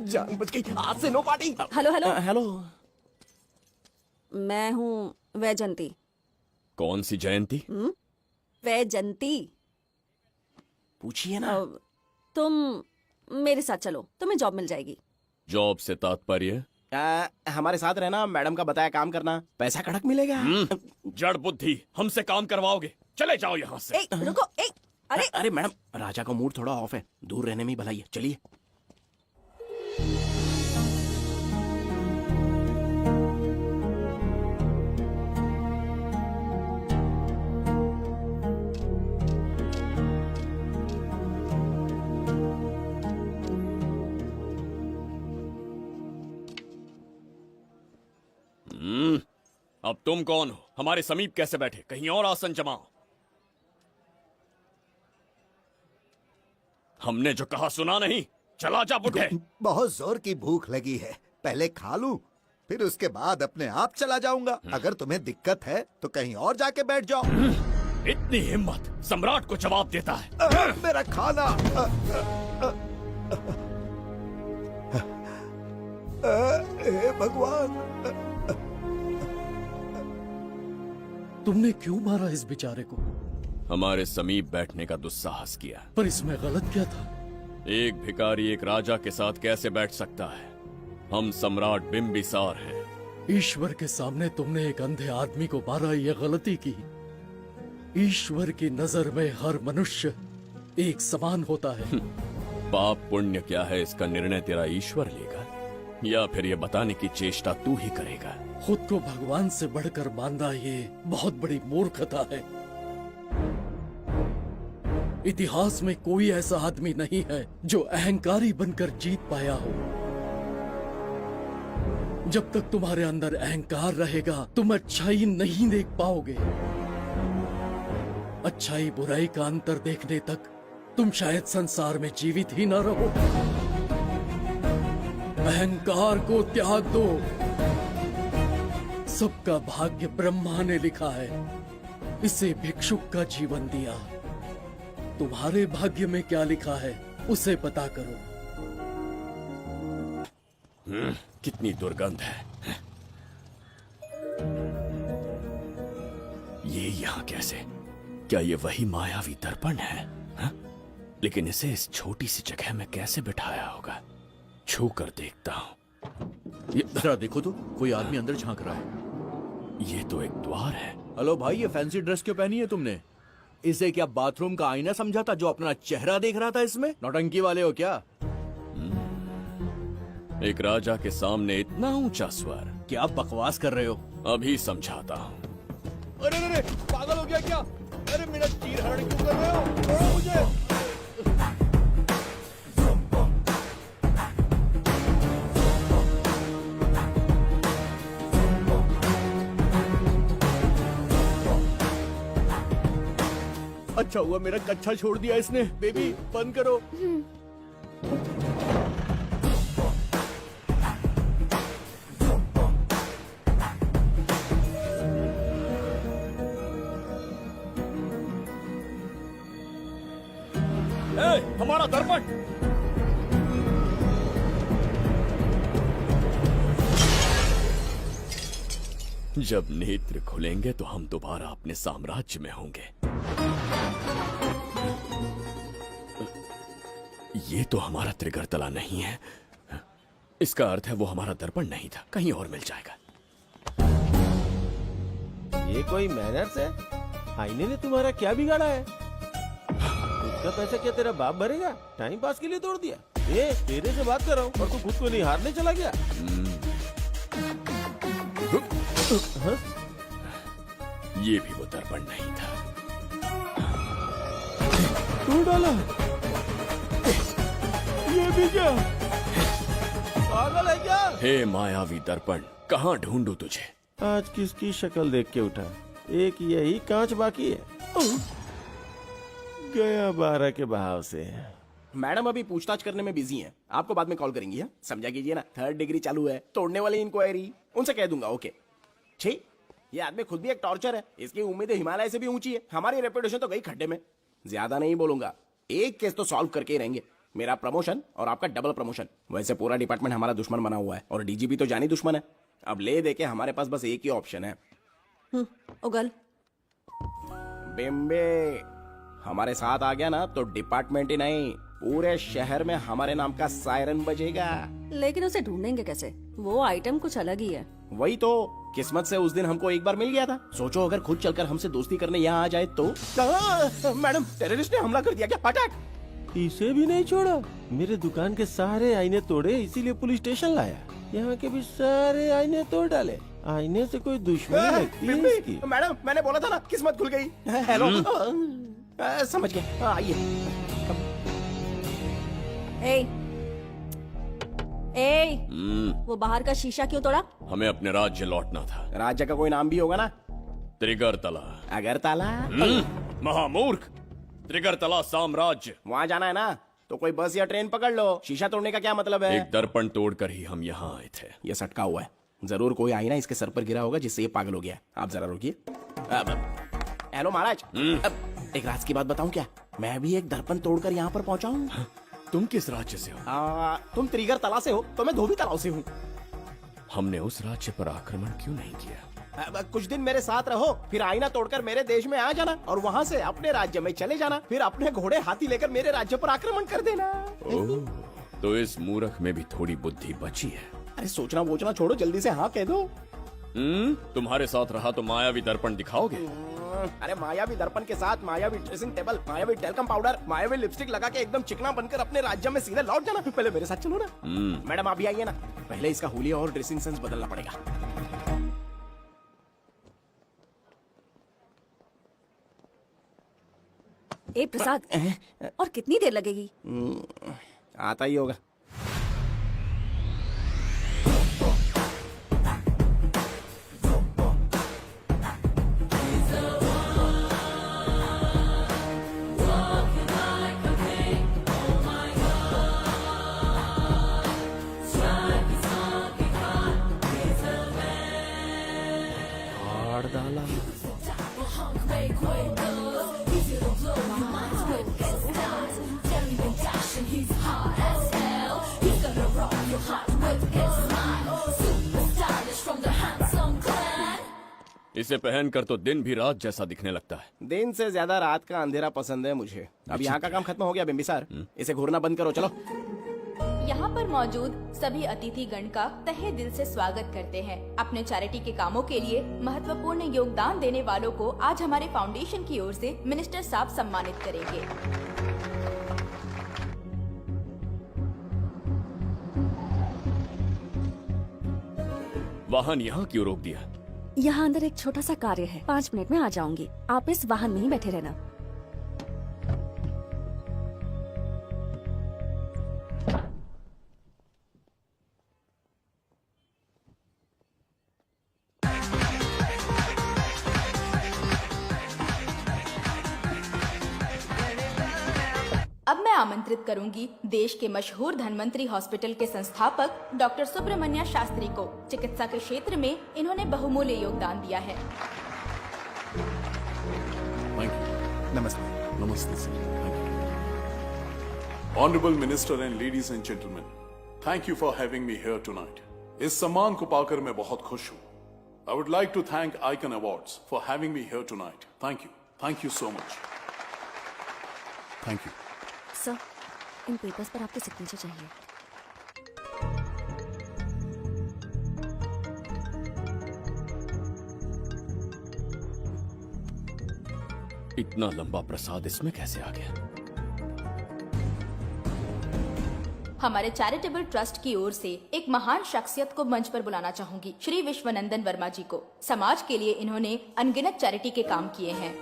जान बच गई। आज से no party. Hello hello hello. मैं हूँ वैजंती। कौन सी जयंती? वैजंती। पूछिए ना। तुम मेरे साथ चलो, तुम्हें जॉब मिल जाएगी। जॉब से तात्पर्य? हमारे साथ रहना, मैडम का बताया काम करना, पैसा कड़क मिलेगा। जड़ बुद्धि, हमसे काम करवाओगे? चले जाओ यहाँ से। रुको। अरे मैडम, राजा का मूड थोड़ा ऑफ है, दूर रहने में ही भलाई है। चलिए। अब तुम कौन हो? हमारे समीप कैसे बैठे? कहीं और आसन जमाओ। हमने जो कहा सुना नहीं? चला जा बुढ़े। बहुत जोर की भूख लगी है, पहले खा लूं, फिर उसके बाद अपने आप चला जाऊंगा। अगर तुम्हें दिक्कत है तो कहीं और जाके बैठ जाओ। इतनी हिम्मत, सम्राट को जवाब देता है। मेरा खाना। हे भगवान, तुमने क्यों मारा इस बेचारे को? हमारे समीप बैठने का दुस्साहस किया। पर इसमें गलत क्या था? एक भिखारी एक राजा के साथ कैसे बैठ सकता है? हम सम्राट बिम्बिसार हैं। ईश्वर के सामने तुमने एक अंधे आदमी को मारा, यह गलती की। ईश्वर की नजर में हर मनुष्य एक समान होता है। पाप पुण्य क्या है इसका निर्णय तेरा ईश्वर लेगा, या फिर ये बताने की चेष्टा तू ही करेगा? खुद को भगवान से बढ़कर मानना ये बहुत बड़ी मूर्खता है। इतिहास में कोई ऐसा आदमी नहीं है जो अहंकारी बनकर जीत पाया हो। जब तक तुम्हारे अंदर अहंकार रहेगा तुम अच्छाई नहीं देख पाओगे। अच्छाई बुराई का अंतर देखने तक तुम शायद संसार में जीवित ही न रहो। अहंकार को त्याग दो। सबका भाग्य ब्रह्मा ने लिखा है, इसे भिक्षुक का जीवन दिया। तुम्हारे भाग्य में क्या लिखा है उसे पता करो। कितनी दुर्गंध है। ये यहाँ कैसे? क्या ये वही मायावी दर्पण है? हा? लेकिन इसे इस छोटी सी जगह में कैसे बिठाया होगा? छू कर देखता हूँ। ये जरा देखो तो, कोई आदमी अंदर झांक रहा है। ये तो एक द्वार है। हेलो भाई, ये फैंसी ड्रेस क्यों पहनी है तुमने? इसे क्या बाथरूम का आईना समझा था जो अपना चेहरा देख रहा था इसमें? नौटंकी वाले हो क्या? एक राजा के सामने इतना ऊंचा स्वर। क्या बकवास कर रहे हो? अभी समझाता हूँ। अरे अरे, पागल हो गया क्या? अरे मेरा चीर हरण क्यों कर रहे हो? छोड़ो मुझे। अच्छा हुआ मेरा कच्छा छोड़ दिया इसने। बेबी बंद करो। हमारा दर्पण! जब नेत्र खुलेंगे तो हम दोबारा अपने साम्राज्य में होंगे। ये तो हमारा त्रिगर्तला नहीं है। इसका अर्थ है वो हमारा दर्पण नहीं था, कहीं और मिल जाएगा। ये कोई मैनर्स है? आईने ने तुम्हारा क्या बिगाड़ा है? इसका पैसा क्या तेरा बाप भरेगा? टाइम पास के लिए तोड़ दिया। ये तेरे से बात कर रहा हूँ और तू खुद को निहारने चला गया। हाँ? ये भी वो दर्पण नहीं था। तू डाला? ये भी क्या? पागल है क्या? हे मायावी दर्पण, कहाँ ढूंढूं तुझे? आज किसकी शक्ल देख के उठा? एक यही कांच बाकी है। गया 12 के बहाव से। मैडम अभी पूछताछ करने में बिजी हैं। आपको बाद में कॉल करेंगी। है समझा कीजिए ना, 3rd डिग्री चालू है। तोड़ने वाली इंक्वायरी उनसे कह दूंगा। ओके। छी, ये आदमी खुद भी एक टॉर्चर है। इसकी उम्मीदें हिमालय से भी ऊंची है। हमारी रेपुटेशन तो गई खड्डे में। ज्यादा नहीं बोलूंगा, एक केस तो सॉल्व करके ही रहेंगे। मेरा प्रमोशन और आपका डबल प्रमोशन। वैसे पूरा डिपार्टमेंट हमारा दुश्मन बना हुआ है और डीजीपी तो जानी दुश्मन है। अब ले दे के हमारे पास बस एक ही ऑप्शन है। उगल बिम्बे हमारे साथ आ गया ना तो डिपार्टमेंट ही नहीं, पूरे शहर में हमारे नाम का सायरन बजेगा। लेकिन उसे ढूंढेंगे कैसे? वो आइटम कुछ अलग ही है। वही तो, किस्मत से उस दिन हमको एक बार मिल गया था। सोचो अगर खुद चलकर हमसे दोस्ती करने यहाँ आ जाए तो। मैडम, टेररिस्ट ने हमला कर दिया क्या? अटैक! इसे भी नहीं छोड़ा। मेरे दुकान के सारे आईने तोड़े, इसीलिए पुलिस स्टेशन लाया। यहाँ के भी सारे आईने तोड़ डाले। आईने से कोई दुश्मनी लगती है इसकी? मैडम, मैंने बोला था ना, किस्मत खुल गई। हेलो, समझ गए। आइए। वो बाहर का शीशा क्यों तोड़ा? हमें अपने राज्य लौटना था। राज्य का कोई नाम भी होगा ना? त्रिगर्तला। अगरतला? महामूर्ख, त्रिगर्तला साम्राज्य। वहाँ जाना है ना तो कोई बस या ट्रेन पकड़ लो। शीशा तोड़ने का क्या मतलब है? एक दर्पण तोड़कर ही हम यहाँ आए थे। ये सटका हुआ है, जरूर कोई आईना इसके सर पर गिरा होगा जिससे ये पागल हो गया। आप जरा रुकिए। हेलो महाराज, एक राज की बात बताऊं क्या? मैं भी एक दर्पण तोड़कर यहाँ पर पहुँचा हूँ। तुम किस राज्य से हो? तुम त्रिगर्तला से हो तो मैं धोबी तालाब से हूँ। हमने उस राज्य पर आक्रमण क्यों नहीं किया? अब कुछ दिन मेरे साथ रहो, फिर आईना तोड़कर मेरे देश में आ जाना और वहाँ से अपने राज्य में चले जाना, फिर अपने घोड़े हाथी लेकर मेरे राज्य पर आक्रमण कर देना। ओह, तो इस मूर्ख में भी थोड़ी बुद्धि बची है। अरे सोचना वोचना छोड़ो, जल्दी से हाँ कह दो। तुम्हारे साथ रहा तो मायावी दर्पण दिखाओगे? अरे मायावी दर्पण के साथ मायावी ड्रेसिंग टेबल, मायावी टेल्कम पाउडर, मायावी लिपस्टिक लगा के एकदम चिकना बनकर अपने राज्य में सीधे लौट जाना। पहले मेरे साथ चलो ना। मैडम आप भी आइए ना, पहले इसका हुलिया और ड्रेसिंग सेंस बदलना पड़ेगा। ए प्रसाद, और कितनी देर लगेगी? आता ही होगा। इसे पहनकर तो दिन भी रात जैसा दिखने लगता है। दिन से ज्यादा रात का अंधेरा पसंद है मुझे। अब यहाँ का काम खत्म हो गया बिम्बिसार, इसे घूरना बंद करो, चलो। यहाँ पर मौजूद सभी अतिथि गण का तहे दिल से स्वागत करते हैं। अपने चैरिटी के कामों के लिए महत्वपूर्ण योगदान देने वालों को आज हमारे फाउंडेशन की ओर से मिनिस्टर साहब सम्मानित करेंगे। वाहन यहाँ क्यों रोक दिया? यहाँ अंदर एक छोटा सा कार्य है, 5 मिनट में आ जाऊंगी। आप इस वाहन में ही बैठे रहना। अब मैं आमंत्रित करूंगी देश के मशहूर धन्वंतरी हॉस्पिटल के संस्थापक डॉक्टर सुब्रमण्य शास्त्री को। चिकित्सा के क्षेत्र में इन्होंने बहुमूल्य योगदान दिया है। नमस्ते। नमस्ते sir. Honourable minister and ladies and gentleman, thank you for having me here tonight. इस सम्मान को पाकर मैं बहुत खुश हूँ। I would like to thank icon awards for having me here tonight. Thank you so much. Thank you. Sir, इन papers पर आपके सिग्नेचर चाहिए। इतना लंबा प्रसाद इसमें कैसे आ गया? हमारे चैरिटेबल ट्रस्ट की ओर से एक महान शख्सियत को मंच पर बुलाना चाहूंगी, श्री विश्वनंदन वर्मा जी को। समाज के लिए इन्होंने अनगिनत चैरिटी के काम किए हैं।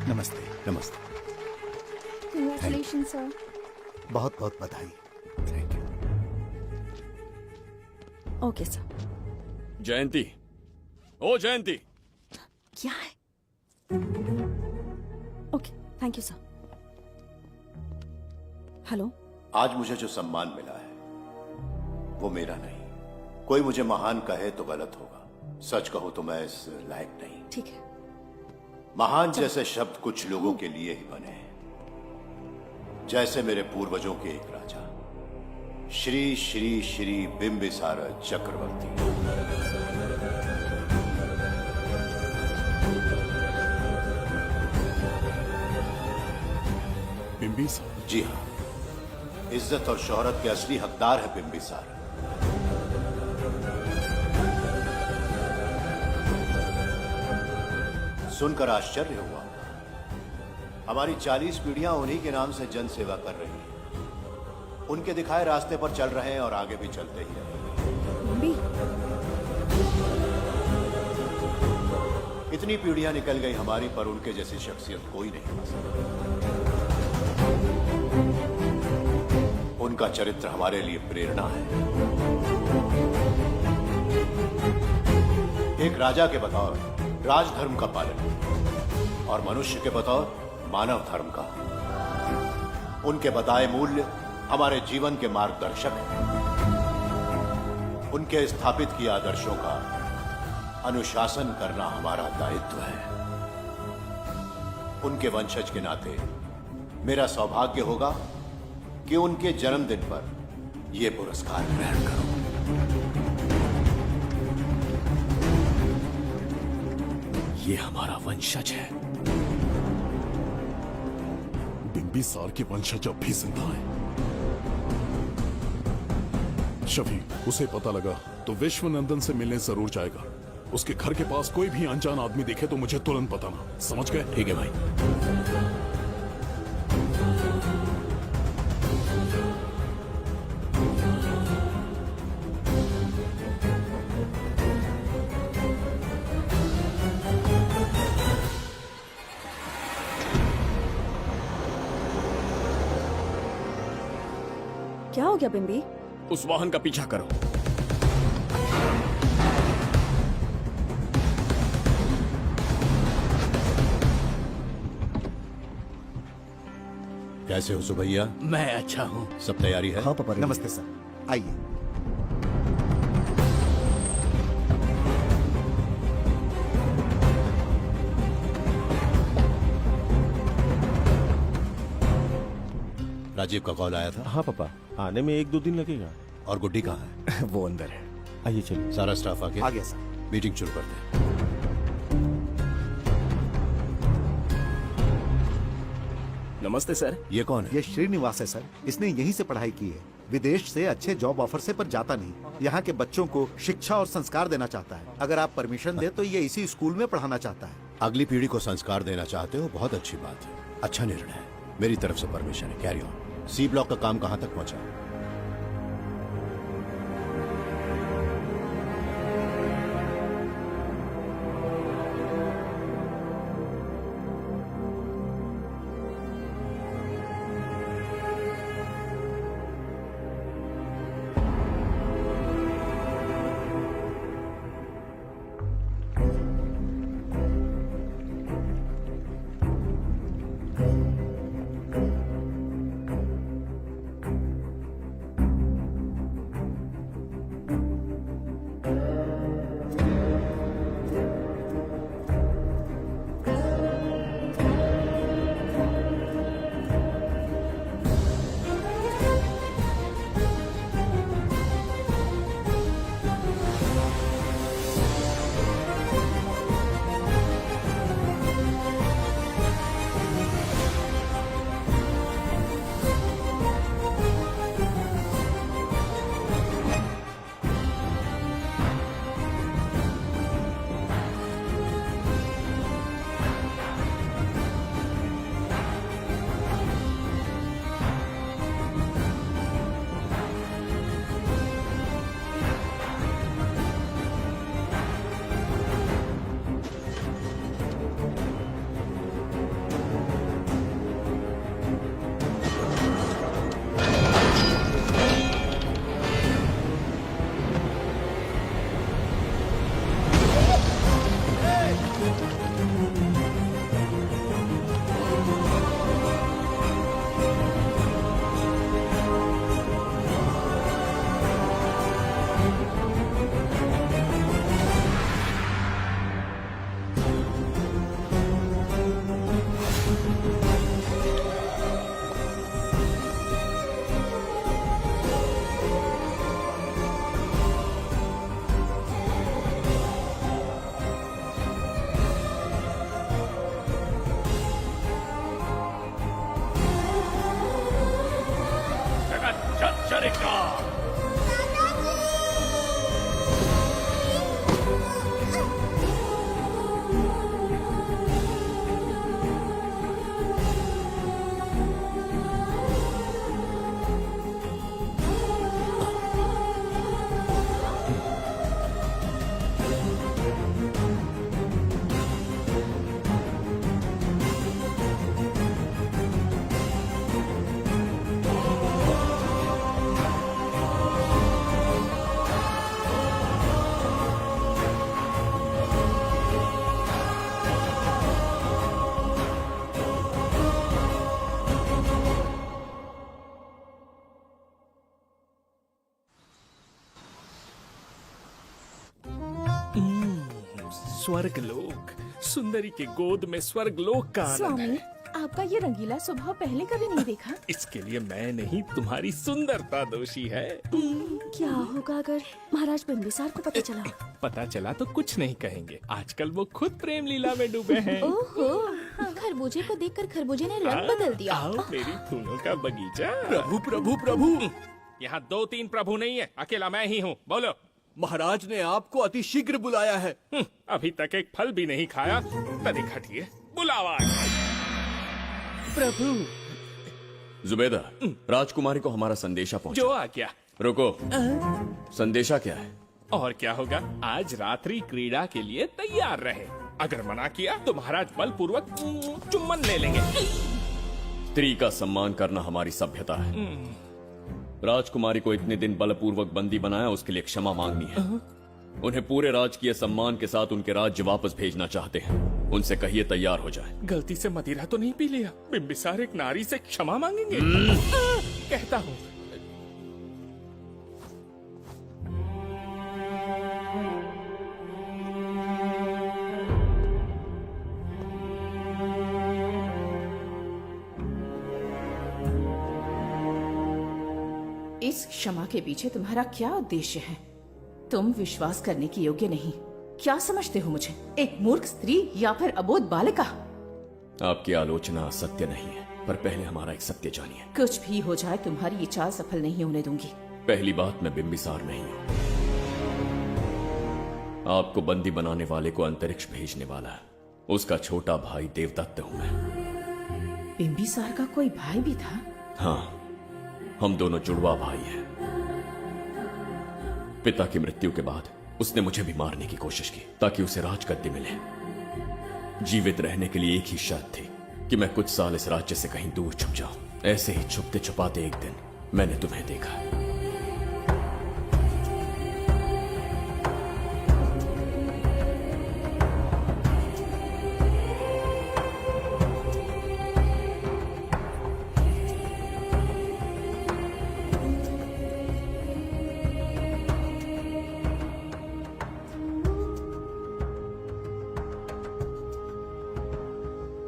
नमस्ते। नमस्ते। Congratulations, sir. बहुत बहुत बधाई। Thank you. Okay sir. Jayanti, ओ जयंती। क्या है? Okay, thank you sir. Hello. आज मुझे जो सम्मान मिला है वो मेरा नहीं। कोई मुझे महान कहे तो गलत होगा, सच कहूं तो मैं इस लायक नहीं। ठीक है। महान जैसे शब्द कुछ लोगों के लिए ही बने हैं, जैसे मेरे पूर्वजों के एक राजा श्री श्री श्री बिंबिसार चक्रवर्ती। बिंबिसार? जी हाँ, इज्जत और शोहरत के असली हकदार है बिंबिसार। सुनकर आश्चर्य हुआ। हमारी 40 पीढ़ियां उन्हीं के नाम से जन सेवा कर रही हैं। उनके दिखाए रास्ते पर चल रहे हैं और आगे भी चलते ही रहेंगे। इतनी पीढ़ियां निकल गई हमारी, पर उनके जैसी शख्सियत कोई नहीं बन सकती। उनका चरित्र हमारे लिए प्रेरणा है। एक राजा के बतौर राजधर्म का पालन और मनुष्य के बतौर मानव धर्म का। उनके बताए मूल्य हमारे जीवन के मार्गदर्शक हैं। उनके स्थापित किए आदर्शों का अनुशासन करना हमारा दायित्व है। उनके वंशज के नाते मेरा सौभाग्य होगा कि उनके जन्मदिन पर यह पुरस्कार ग्रहण करूं। ये हमारा वंशज है। बिंबिसार के वंशज अब भी जिंदा है। शफी, उसे पता लगा तो विश्वनंदन से मिलने जरूर जाएगा। उसके घर के पास कोई भी अनजान आदमी दिखे तो मुझे तुरंत बताना, समझ गए? ठीक है भाई। क्या हो गया बिम्बी? उस वाहन का पीछा करो। कैसे हो सुभैया? मैं अच्छा हूँ। सब तैयारी है? हाँ पापा। नमस्ते सर, आइए। राजीव का कॉल आया था? हाँ पापा, आने में 1-2 दिन लगेगा। और गुड्डी कहाँ है? वो अंदर है। आइए चलिए। सारा स्टाफ आ गया? आ गया सर। मीटिंग शुरू करते हैं। नमस्ते सर। ये कौन है? ये श्रीनिवास है सर। इसने यहीं से पढ़ाई की है। विदेश से अच्छे जॉब ऑफर से पर जाता नहीं। यहाँ के बच्चों को शिक्षा और संस्कार देना चाहता है। अगर आप परमिशन दे तो ये इसी स्कूल में पढ़ाना चाहता है। अगली पीढ़ी को संस्कार देना चाहते हो, बहुत अच्छी बात है। अच्छा निर्णय है। मेरी तरफ से परमिशन है। Carry on. सी ब्लॉक का काम कहाँ तक पहुँचा? स्वर्गलोक, सुंदरी के गोद में स्वर्गलोक का आनंद स्वामी, है। आपका ये रंगीला स्वभाव पहले कभी नहीं देखा। इसके लिए मैं नहीं, तुम्हारी सुंदरता दोषी है। क्या होगा अगर महाराज बिंबिसार को पता चला? पता चला तो कुछ नहीं कहेंगे, आजकल वो खुद प्रेम लीला में डूबे हैं। ओहो, खरबूजे को देखकर खरबूजे ने रंग बदल दिया। आओ मेरी फूलों का बगीचा। प्रभु प्रभु प्रभु, यहाँ 2-3 प्रभु नहीं है, अकेला मैं ही हूँ। बोलो। महाराज ने आपको अति शीघ्र बुलाया है। अभी तक एक फल भी नहीं खाया, तनिक हटिए, बुलावा। प्रभु। जुबेदा, राजकुमारी को हमारा संदेशा पहुंचा। जो आ गया। रुको, संदेशा क्या है? और क्या होगा, आज रात्रि क्रीड़ा के लिए तैयार रहे। अगर मना किया तो महाराज बलपूर्वक चुम्बन ले लेंगे। स्त्री का सम्मान करना हमारी सभ्यता है। राजकुमारी को इतने दिन बलपूर्वक बंदी बनाया, उसके लिए क्षमा मांगनी है। उन्हें पूरे राजकीय सम्मान के साथ उनके राज्य वापस भेजना चाहते हैं। उनसे कहिए तैयार हो जाए। गलती से मदिरा तो नहीं पी लिया? बिंबिसार एक नारी से क्षमा मांगेंगे? कहता हूँ। इस क्षमा के पीछे तुम्हारा क्या उद्देश्य है? तुम विश्वास करने के योग्य नहीं। क्या समझते हो मुझे, एक मूर्ख स्त्री या फिर अबोध बालिका? आपकी आलोचना सत्य नहीं है, पर पहले हमारा एक सत्य जानिए। कुछ भी हो जाए, तुम्हारी ये चाल सफल नहीं होने दूंगी। पहली बात, मैं बिंबिसार नहीं हूँ। आपको बंदी बनाने वाले को अंतरिक्ष भेजने वाला उसका छोटा भाई देवदत्त हूँ मैं। बिंबिसार का कोई भाई भी था? हाँ, हम दोनों जुड़वा भाई हैं। पिता की मृत्यु के बाद उसने मुझे भी मारने की कोशिश की ताकि उसे राजगद्दी मिले। जीवित रहने के लिए एक ही शर्त थी कि मैं कुछ साल इस राज्य से कहीं दूर छुप जाऊं। ऐसे ही छुपते छुपाते एक दिन मैंने तुम्हें देखा।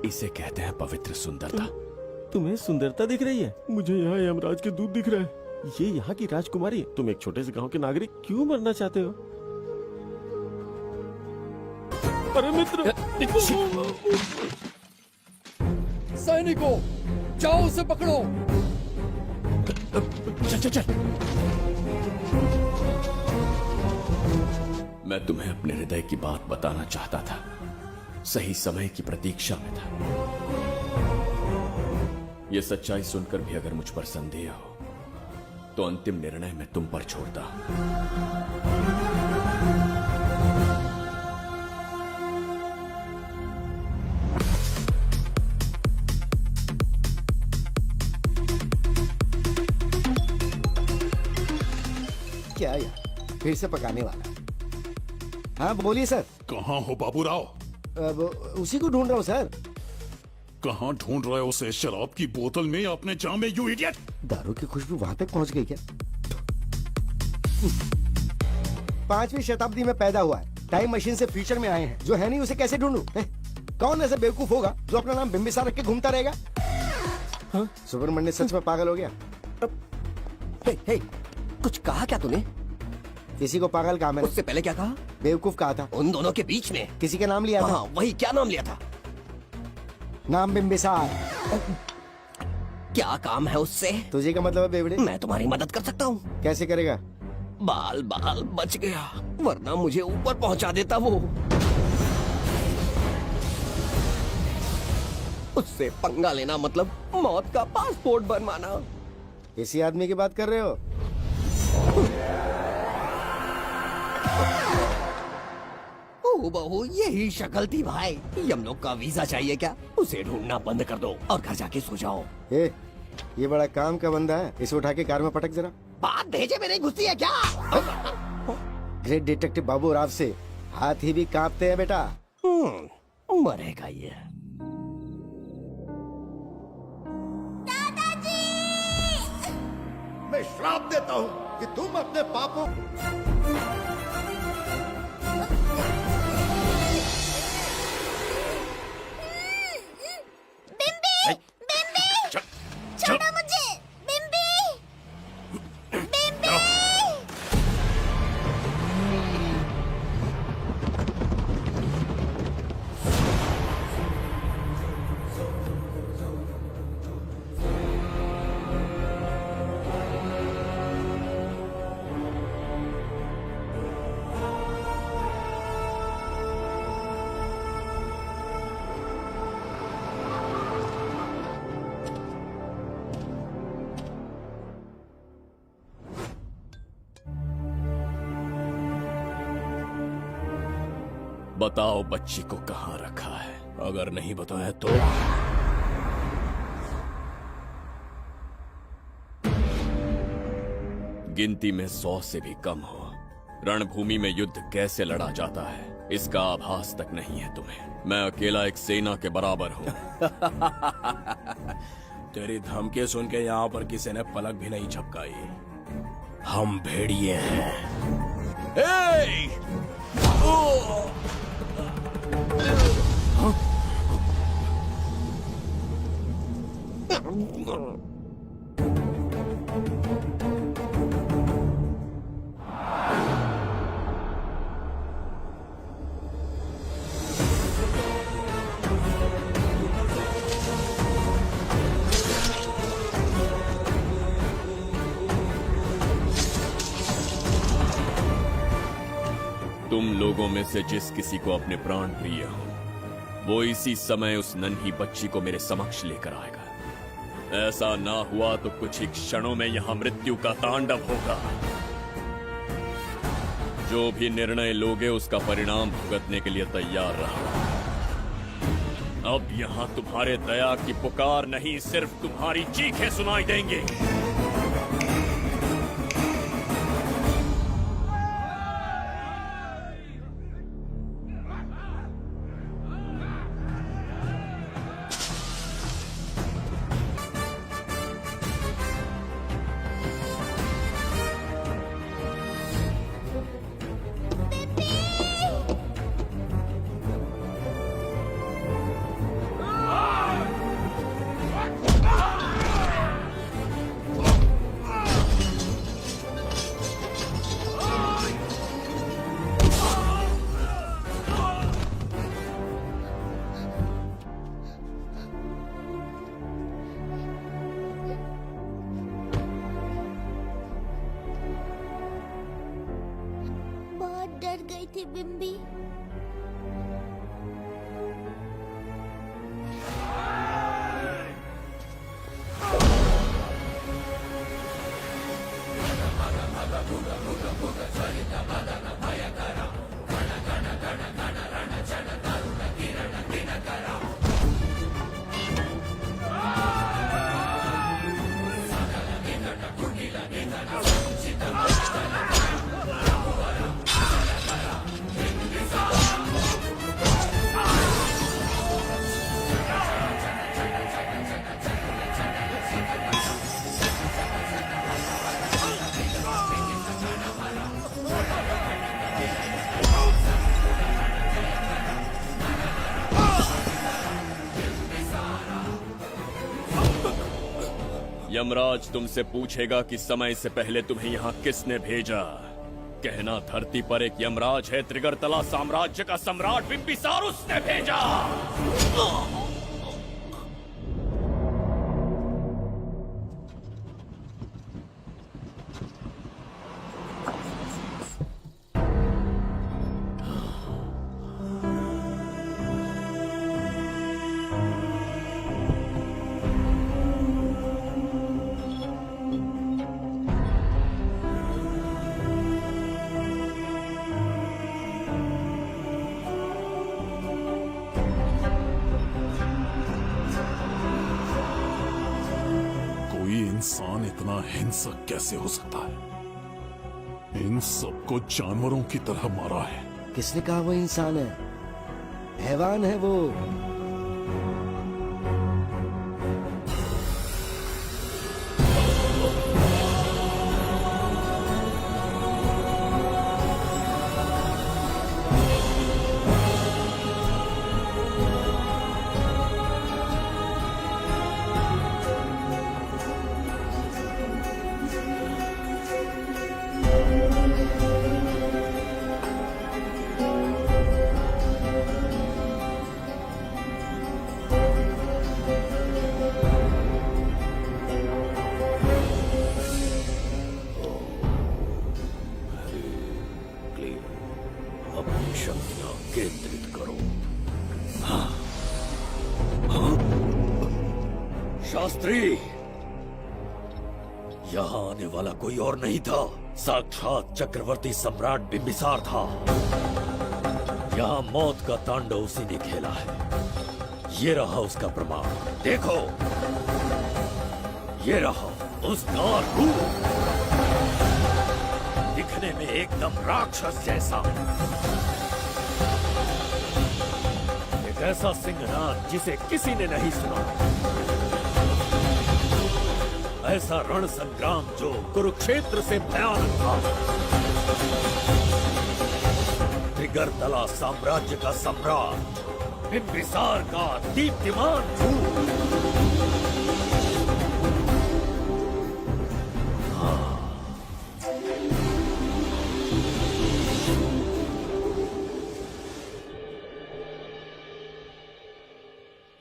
इसे कहते हैं पवित्र सुंदरता। तुम्हें सुंदरता दिख रही है? मुझे यहाँ यमराज के दूध दिख रहा है। ये यहाँ की राजकुमारी है। तुम एक छोटे से गांव के नागरिक क्यों मरना चाहते हो? अरे मित्र! सैनिकों, जाओ उसे पकड़ो। चल चल चल। मैं तुम्हें अपने हृदय की बात बताना चाहता था, सही समय की प्रतीक्षा में था। यह सच्चाई सुनकर भी अगर मुझ पर संदेह हो तो अंतिम निर्णय मैं तुम पर छोड़ता हूं। क्या यार, फिर से पकाने वाला? हाँ बोलिए सर। कहाँ हो बाबूराव? अब उसी को ढूंढ रहा हूँ सर। कहाँ ढूंढ रहे हो उसे? शराब की बोतल में या अपने जाम में, यू इडियट? दारू की खुशबू वहां तक पहुंच गई क्या? 5वीं शताब्दी में पैदा हुआ है, टाइम मशीन से फ्यूचर में आए हैं, जो है नहीं उसे कैसे ढूंढूं? कौन ऐसा बेवकूफ होगा जो अपना नाम बिंबिसार रख के घूमता रहेगा? हाँ? सुब्रमण्य सच में पागल हो गया। हे, कुछ कहा क्या तूने? किसी को पागल कहा मैंने। उससे पहले क्या कहा? बेवकूफ कहा था। उन दोनों के बीच में किसी का नाम लिया था। हाँ, वही, क्या नाम लिया था? नाम बिंबिसार। क्या काम है उससे? तुझे का मतलब है बेवड़े? मैं तुम्हारी मदद कर सकता हूँ। कैसे करेगा? बाल बच गया, वरना मुझे ऊपर पहुँचा देता वो। उससे पंगा लेना मतलब मौत का पासपोर्ट बनवाना। इसी आदमी की बात कर रहे हो? ओ बहू, यही शक्ल थी भाई। यमलोक का वीजा चाहिए क्या? उसे ढूंढना बंद कर दो और घर जाके सो जाओ। ये बड़ा काम का बंदा है, इसे उठा के कार में पटक जरा। बात भेजे में नहीं घुसती है क्या? ग्रेट डिटेक्टिव बाबू राव से हाथ ही भी कांपते हैं बेटा। मरेगा ये। मैं श्राप देता हूँ कि तुम अपने पापों बताओ बच्ची को कहाँ रखा है। अगर नहीं बताया तो गिनती में 100 से भी कम हो। रणभूमि में युद्ध कैसे लड़ा जाता है इसका आभास तक नहीं है तुम्हें। मैं अकेला एक सेना के बराबर हूँ। तेरी धमकी सुन के यहाँ पर किसी ने पलक भी नहीं झपकाई। हम भेड़िए हैं। तुम लोगों में से जिस किसी को अपने प्राण प्रिय हो वो इसी समय उस नन्ही बच्ची को मेरे समक्ष लेकर आएगा। ऐसा ना हुआ तो कुछ ही क्षणों में यहाँ मृत्यु का तांडव होगा। जो भी निर्णय लोगे उसका परिणाम भुगतने के लिए तैयार रहो। अब यहाँ तुम्हारे दया की पुकार नहीं, सिर्फ तुम्हारी चीखें सुनाई देंगी। डर गई थी बिम्बी। यमराज तुमसे पूछेगा कि समय से पहले तुम्हें यहाँ किसने भेजा। कहना धरती पर एक यमराज है, त्रिगर्तला साम्राज्य का सम्राट बिम्बिसार उसने भेजा। इंसान इतना हिंसक कैसे हो सकता है? इन सबको जानवरों की तरह मारा है। किसने कहा वो इंसान है? हैवान है वो। अपनी शक्तियां केंद्रित करो। शास्त्री, यहाँ आने वाला कोई और नहीं था, साक्षात चक्रवर्ती सम्राट बिम्बिसार था। यहाँ मौत का तांडव उसी ने खेला है। ये रहा उसका प्रमाण, देखो, ये रहा उसका रूप, दिखने में एकदम राक्षस जैसा। एक ऐसा सिंहनाद जिसे किसी ने नहीं सुना, ऐसा रण संग्राम जो कुरुक्षेत्र से भयानक था। त्रिगर्तला साम्राज्य का सम्राट, बिंबिसार का दीप्तिमान रूप।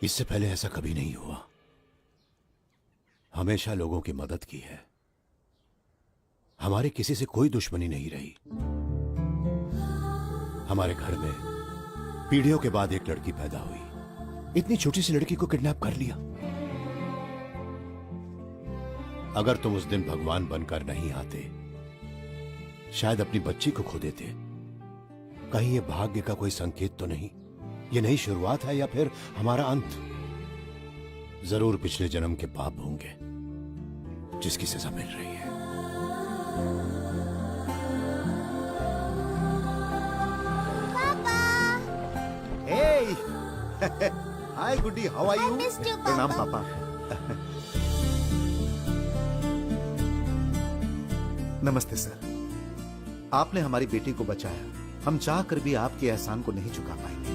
इससे पहले ऐसा कभी नहीं हुआ। हमेशा लोगों की मदद की है। हमारे किसी से कोई दुश्मनी नहीं रही। हमारे घर में पीढ़ियों के बाद एक लड़की पैदा हुई। इतनी छोटी सी लड़की को किडनैप कर लिया। अगर तुम उस दिन भगवान बनकर नहीं आते, शायद अपनी बच्ची को खो देते। कहीं ये भाग्य का कोई संकेत तो नहीं? ये नई शुरुआत है या फिर हमारा अंत? जरूर पिछले जन्म के पाप होंगे जिसकी सजा मिल रही है। हाय गुड्डी, हाउ आर यू? प्रणाम पापा। नमस्ते सर। आपने हमारी बेटी को बचाया। हम चाह कर भी आपके एहसान को नहीं चुका पाएंगे।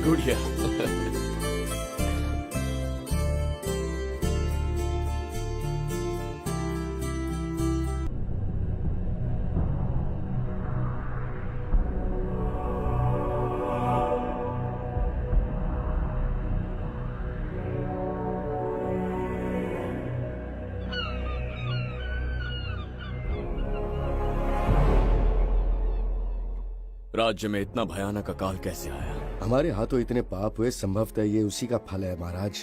गुड़िया। राज्य में इतना भयानक अकाल कैसे आया? हमारे हाथों इतने पाप हुए, संभवतः ये उसी का फल है महाराज।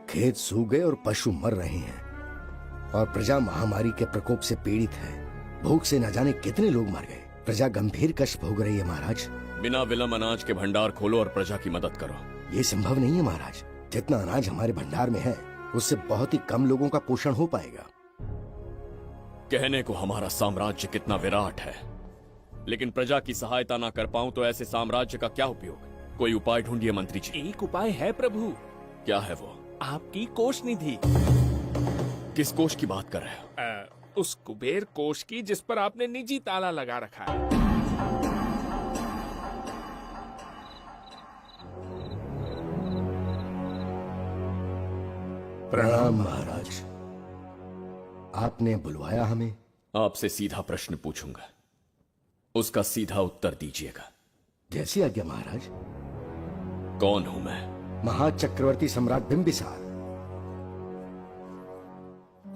खेत सूख गए और पशु मर रहे हैं और प्रजा महामारी के प्रकोप से पीड़ित है। भूख से न जाने कितने लोग मर गए। प्रजा गंभीर कष्ट भोग रही है महाराज। बिना विलंब अनाज के भंडार खोलो और प्रजा की मदद करो। ये संभव नहीं है महाराज। जितना अनाज हमारे भंडार में है उससे बहुत ही कम लोगों का पोषण हो पाएगा। कहने को हमारा साम्राज्य कितना विराट है, लेकिन प्रजा की सहायता ना कर पाऊं तो ऐसे साम्राज्य का क्या उपयोग? कोई उपाय ढूंढिए मंत्री जी। एक उपाय है प्रभु। क्या है वो? आपकी कोष निधि। किस कोष की बात कर रहे हो? उस कुबेर कोष की जिस पर आपने निजी ताला लगा रखा है। प्रणाम महाराज। आपने बुलवाया हमें? आपसे सीधा प्रश्न पूछूंगा, उसका सीधा उत्तर दीजिएगा। जैसी आज्ञा महाराज। कौन हूं मैं? महाचक्रवर्ती सम्राट बिंबिसार।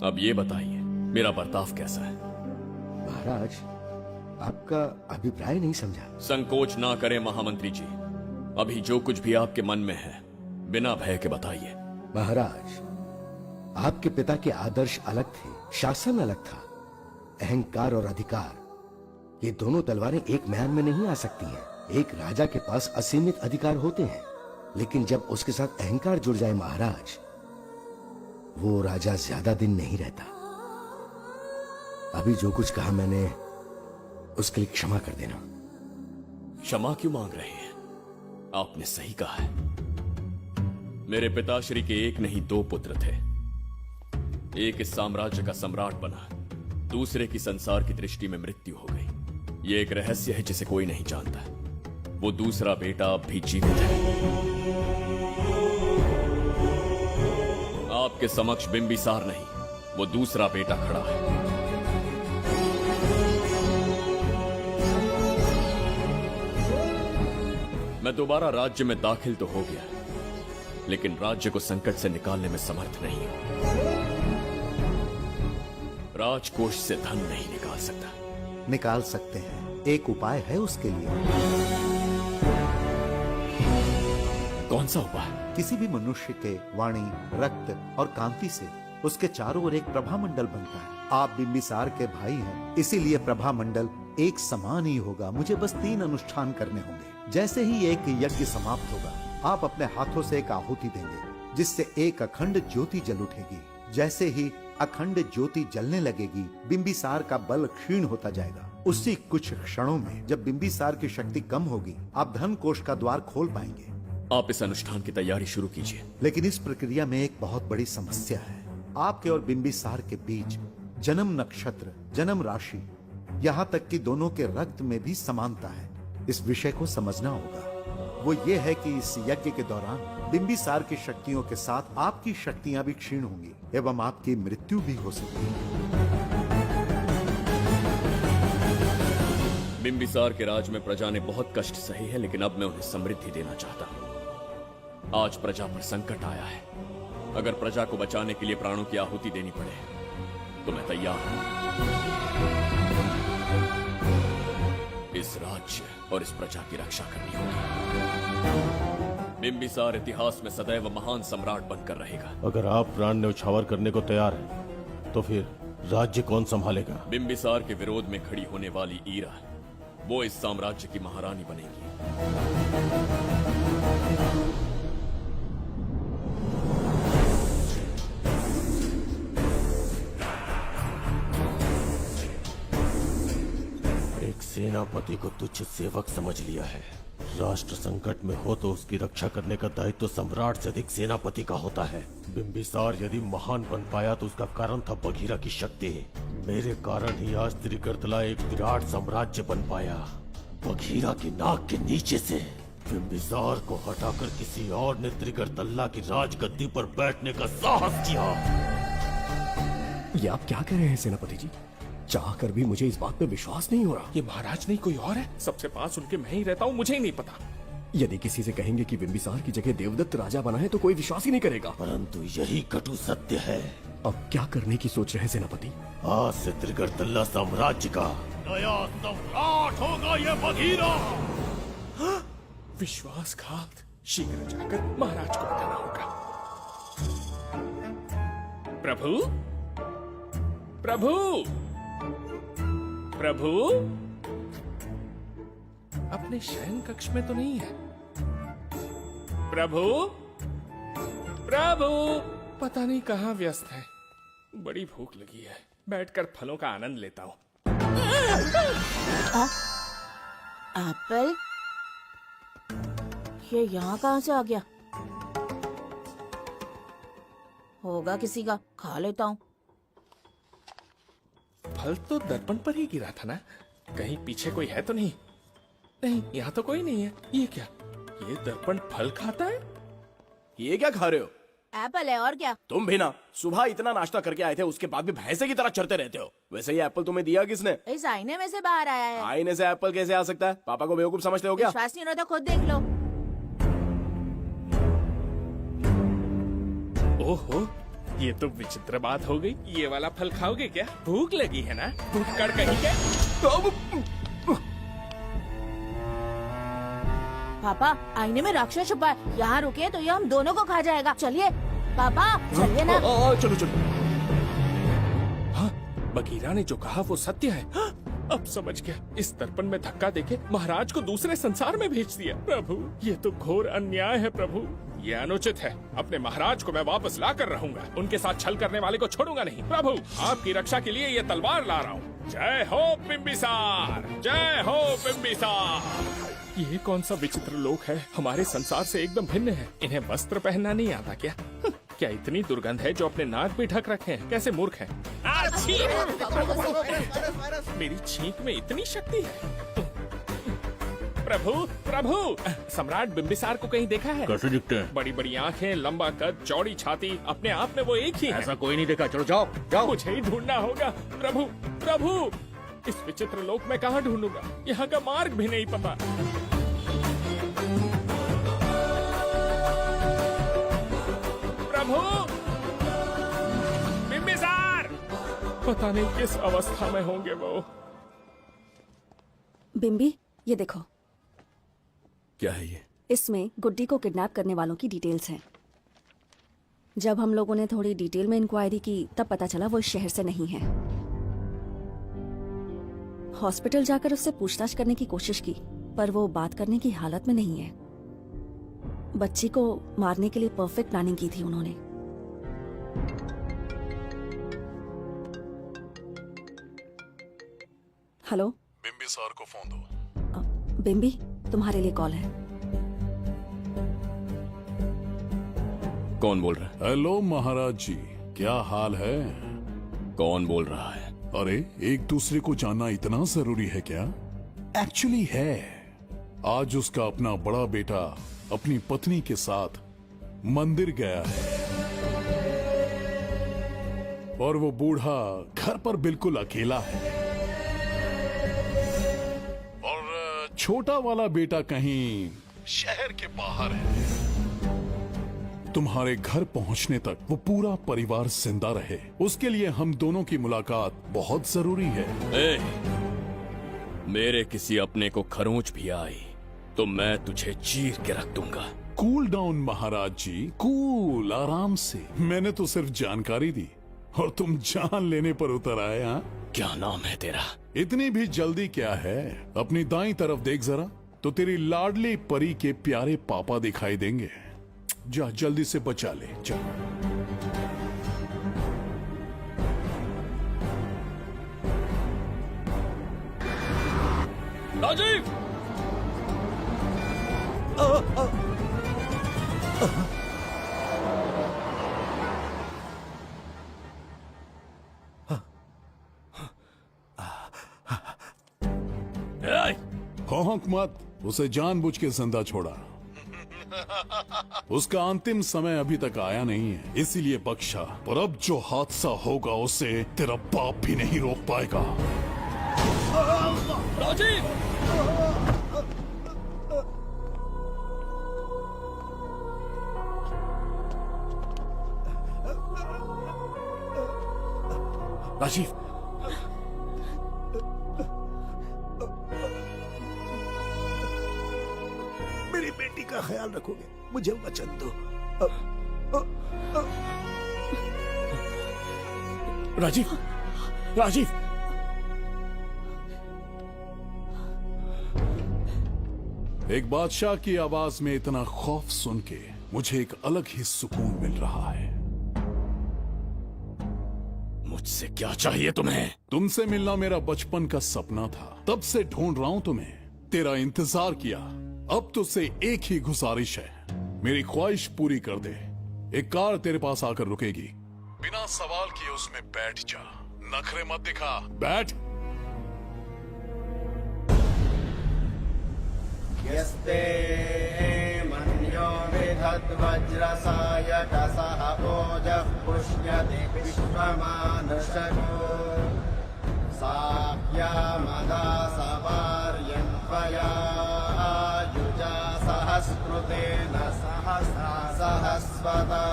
अब ये बताइए मेरा बर्ताव कैसा है? महाराज, आपका अभिप्राय नहीं समझा। संकोच ना करें महामंत्री जी। अभी जो कुछ भी आपके मन में है बिना भय के बताइए। महाराज, आपके पिता के आदर्श अलग थे, शासन अलग था। अहंकार और अधिकार, ये दोनों तलवारें एक म्यान में नहीं आ सकती हैं। एक राजा के पास असीमित अधिकार होते हैं, लेकिन जब उसके साथ अहंकार जुड़ जाए महाराज, वो राजा ज्यादा दिन नहीं रहता। अभी जो कुछ कहा मैंने, उसके लिए क्षमा कर देना। क्षमा क्यों मांग रहे हैं? आपने सही कहा है। मेरे पिताश्री के एक नहीं दो पुत्र थे। एक इस साम्राज्य का सम्राट बना, दूसरे की संसार की दृष्टि में मृत्यु हो गई। ये एक रहस्य है जिसे कोई नहीं जानता। वो दूसरा बेटा अब भी जीवित है। आपके समक्ष बिंबिसार नहीं, वो दूसरा बेटा खड़ा है। मैं दोबारा राज्य में दाखिल तो हो गया, लेकिन राज्य को संकट से निकालने में समर्थ नहीं हूं। राजकोष से धन नहीं निकाल सकता। निकाल सकते हैं, एक उपाय है उसके लिए। कौन सा उपाय? किसी भी मनुष्य के वाणी, रक्त और कांति से उसके चारों ओर एक प्रभामंडल बनता है। आप बिंबिसार के भाई हैं, इसीलिए प्रभामंडल एक समान ही होगा। मुझे बस 3 अनुष्ठान करने होंगे। जैसे ही एक यज्ञ समाप्त होगा, आप अपने हाथों से एक आहुति देंगे, जिससे एक अखंड ज्योति जल उठेगी। जैसे ही अखंड ज्योति जलने लगेगी, बिंबिसार का बल क्षीण होता जाएगा। उसी कुछ क्षणों में जब बिंबिसार की शक्ति कम होगी, आप धन कोष का द्वार खोल पाएंगे। आप इस अनुष्ठान की तैयारी शुरू कीजिए। लेकिन इस प्रक्रिया में एक बहुत बड़ी समस्या है। आपके और बिंबिसार के बीच जन्म नक्षत्र, जन्म राशि, यहाँ तक कि दोनों के रक्त में भी समानता है। इस विषय को समझना होगा। वो ये है कि इस यज्ञ के दौरान बिंबिसार की शक्तियों के साथ आपकी शक्तियां भी क्षीण होंगी एवं आपकी मृत्यु भी हो सकती है। बिंबिसार के राज में प्रजा ने बहुत कष्ट सहे हैं, लेकिन अब मैं उन्हें समृद्धि देना चाहता हूँ। आज प्रजा पर संकट आया है। अगर प्रजा को बचाने के लिए प्राणों की आहुति देनी पड़े तो मैं तैयार हूँ। इस राज्य और इस प्रजा की रक्षा करनी होगी। बिंबिसार इतिहास में सदैव महान सम्राट बनकर रहेगा। अगर आप प्राण न्यौछावर करने को तैयार हैं, तो फिर राज्य कौन संभालेगा? बिंबिसार के विरोध में खड़ी होने वाली ईरा, वो इस साम्राज्य की महारानी बनेगी। एक सेनापति को तुच्छ सेवक समझ लिया है। राष्ट्र संकट में हो तो उसकी रक्षा करने का दायित्व तो सम्राट से अधिक सेनापति का होता है। बिंबिसार यदि महान बन पाया तो उसका कारण था बघीरा की शक्ति। मेरे कारण ही आज त्रिगर्तला एक विराट साम्राज्य बन पाया। बघीरा की नाक के नीचे से बिंबिसार को हटाकर किसी और ने त्रिगर्तल्ला की राजगद्दी पर बैठने का साहस किया। ये आप क्या कह रहे हैं सेनापति जी? चाह कर भी मुझे इस बात पे विश्वास नहीं हो रहा। ये महाराज नहीं कोई और है। सबसे पास उनके मैं ही रहता हूँ, मुझे ही नहीं पता। यदि किसी से कहेंगे कि बिंबिसार की जगह देवदत्त राजा बना है तो कोई विश्वास ही नहीं करेगा। परंतु यही कटु सत्य है। अब क्या करने की सोच रहे हैं सेनापति? आज से त्रिगर्तल्ला साम्राज्य का नया सम्राट होगा ये बघीरा। विश्वासघात। शीघ्र जाकर महाराज को बताना होगा। प्रभु, प्रभु, प्रभु, अपने शयन कक्ष में तो नहीं है। प्रभु, प्रभु, पता नहीं कहाँ व्यस्त है। बड़ी भूख लगी है, बैठकर फलों का आनंद लेता हूँ। एप्पल? ये यहाँ कहाँ से आ गया? होगा किसी का, खा लेता हूँ। फल तो दर्पण पर ही गिरा था ना? कहीं पीछे कोई है तो नहीं? नहीं, यहाँ तो कोई नहीं है। ये क्या? ये दर्पण फल खाता है? ये क्या खा रहे हो? एप्पल है और क्या? तुम भी ना सुबह इतना नाश्ता करके आए थे, उसके बाद भी भैंसे की तरह चढ़ते रहते हो। वैसे ये एप्पल तुम्हें दिया किसने? इस आईने में से बाहर आया है। आईने से एप्पल कैसे आ सकता है? पापा को बेवकूफ समझते हो क्या? विश्वास नहीं हो रहा तो खुद देख लो। ओहो, ये तो विचित्र बात हो गई। ये वाला फल खाओगे क्या? भूख लगी है ना? भूख कड़ कहीं के? पापा, आईने में राक्षस छुपा है। यहाँ रुके तो ये हम दोनों को खा जाएगा। चलिए पापा, चलिए ना। चलो चलो। हाँ, बघीरा ने जो कहा वो सत्य है। हाँ, अब समझ गया। इस दर्पण में धक्का देके महाराज को दूसरे संसार में भेज दिया। प्रभु, ये तो घोर अन्याय है प्रभु। ये अनुचित है। अपने महाराज को मैं वापस ला कर रहूंगा। उनके साथ छल करने वाले को छोड़ूंगा नहीं। प्रभु, आपकी रक्षा के लिए ये तलवार ला रहा हूँ। जय हो बिंबिसार, जय हो बिंबिसार। ये कौन सा विचित्र लोक है? हमारे संसार से एकदम भिन्न है। इन्हें वस्त्र पहनना नहीं आता क्या? क्या इतनी दुर्गंध है जो अपने नाक भी ढक रखे हैं? कैसे मूर्ख हैं? मेरी छींक में इतनी शक्ति है। प्रभु, प्रभु, सम्राट बिंबिसार को कहीं देखा है? कैसे दिखते हैं? बड़ी बड़ी आंखें, लंबा कद, चौड़ी छाती, अपने आप में वो एक ही है। ऐसा कोई नहीं देखा। चलो जाओ जाओ। मुझे ही ढूंढना होगा। प्रभु, प्रभु, इस विचित्र लोक में कहाँ ढूंढूंगा? यहाँ का मार्ग भी नहीं पता। प्रभु, बिंबिसार, पता नहीं किस अवस्था में होंगे वो। बिंबी, ये देखो। क्या है ये? इसमें गुड्डी को किडनैप करने वालों की डिटेल्स हैं। जब हम लोगों ने थोड़ी डिटेल में इंक्वायरी की तब पता चला वो इस शहर से नहीं है। हॉस्पिटल जाकर उससे पूछताछ करने की कोशिश की, पर वो बात करने की हालत में नहीं है। बच्ची को मारने के लिए परफेक्ट प्लानिंग की थी उन्होंने। हेलो, बिम्बिसार को फोन दो। बिम्बी, तुम्हारे लिए कॉल है। कौन बोल रहा है? हेलो महाराज जी, क्या हाल है? कौन बोल रहा है? अरे, एक दूसरे को जानना इतना जरूरी है क्या? एक्चुअली है। आज उसका अपना बड़ा बेटा अपनी पत्नी के साथ मंदिर गया है और वो बूढ़ा घर पर बिल्कुल अकेला है और छोटा वाला बेटा कहीं शहर के बाहर है। तुम्हारे घर पहुंचने तक वो पूरा परिवार जिंदा रहे, उसके लिए हम दोनों की मुलाकात बहुत जरूरी है। मेरे किसी अपने को खरोंच भी आई तो मैं तुझे चीर के रख दूंगा। कूल डाउन महाराज जी, कूल, आराम से। मैंने तो सिर्फ जानकारी दी और तुम जान लेने पर उतर आए। हाँ, क्या नाम है तेरा? इतनी भी जल्दी क्या है? अपनी दाईं तरफ देख जरा, तो तेरी लाडली परी के प्यारे पापा दिखाई देंगे। जा, जल्दी से बचा ले, जा। राजीव! भौंक मत, उसे जानबूझ के जिंदा छोड़ा। उसका अंतिम समय अभी तक आया नहीं है, इसीलिए बख्शा। पर अब जो हादसा होगा उसे तेरा बाप भी नहीं रोक पाएगा। राजीव! राजीव, मेरी बेटी का ख्याल रखोगे? मुझे वचन दो। राजीव, राजीव! एक बादशाह की आवाज में इतना खौफ सुन के मुझे एक अलग ही सुकून मिल रहा है। मुझसे क्या चाहिए तुम्हें? तुमसे मिलना मेरा बचपन का सपना था, तब से ढूंढ रहा हूं तुम्हें। तेरा इंतजार किया, अब तुझसे एक ही गुजारिश है, मेरी ख्वाहिश पूरी कर दे। एक कार तेरे पास आकर रुकेगी, बिना सवाल किए उसमें बैठ जा। नखरे मत दिखा, बैठ। यस्ते मन्यो विधद्वज्रसायकसः ओजः पुष्यति विश्वमानशको साह्यामदा सवार्यन्त्वया युजा सहस्कृतेन सहसा सहस्वता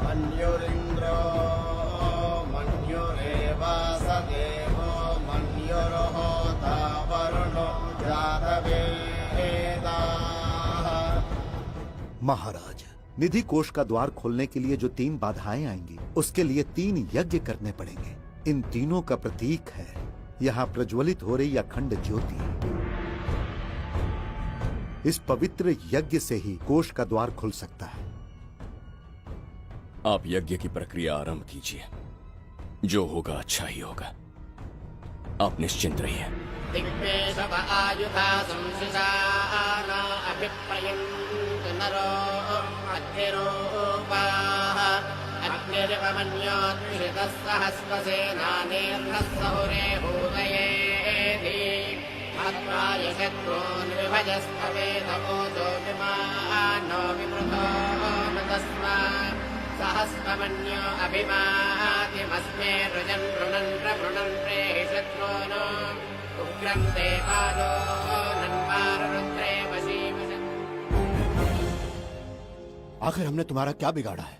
मन्युरिन्द्रो मन्युरेवास देवो मन्युर्होता वरुणो महाराज, निधि कोष का द्वार खोलने के लिए जो 3 बाधाएं आएंगी, उसके लिए 3 यज्ञ करने पड़ेंगे। इन तीनों का प्रतीक है यहाँ प्रज्वलित हो रही अखंड ज्योति। इस पवित्र यज्ञ से ही कोष का द्वार खुल सकता है। आप यज्ञ की प्रक्रिया आरंभ कीजिए, जो होगा अच्छा ही होगा। आप निश्चिंत रहिए। दिग्वेशव आयुधा संशिशाना अभिप्रयन्त नरो अग्निरूपाः अग्निर्वमन्योत्क्षितः सहस्रसेनानेर्नः सहुरे हूतयेति हत्वाय शत्रून् विभजस्तवेदमोदो विमानो विमृतो न तस्मात् सहस्रमन्यो अभिमातिमस्मे रुजन् रुणन् प्रवृणन् प्रेहि शत्रून् उग्रं देवालो नन्वारुद्रे वशीवशन्। आखिर हमने तुम्हारा क्या बिगाड़ा है?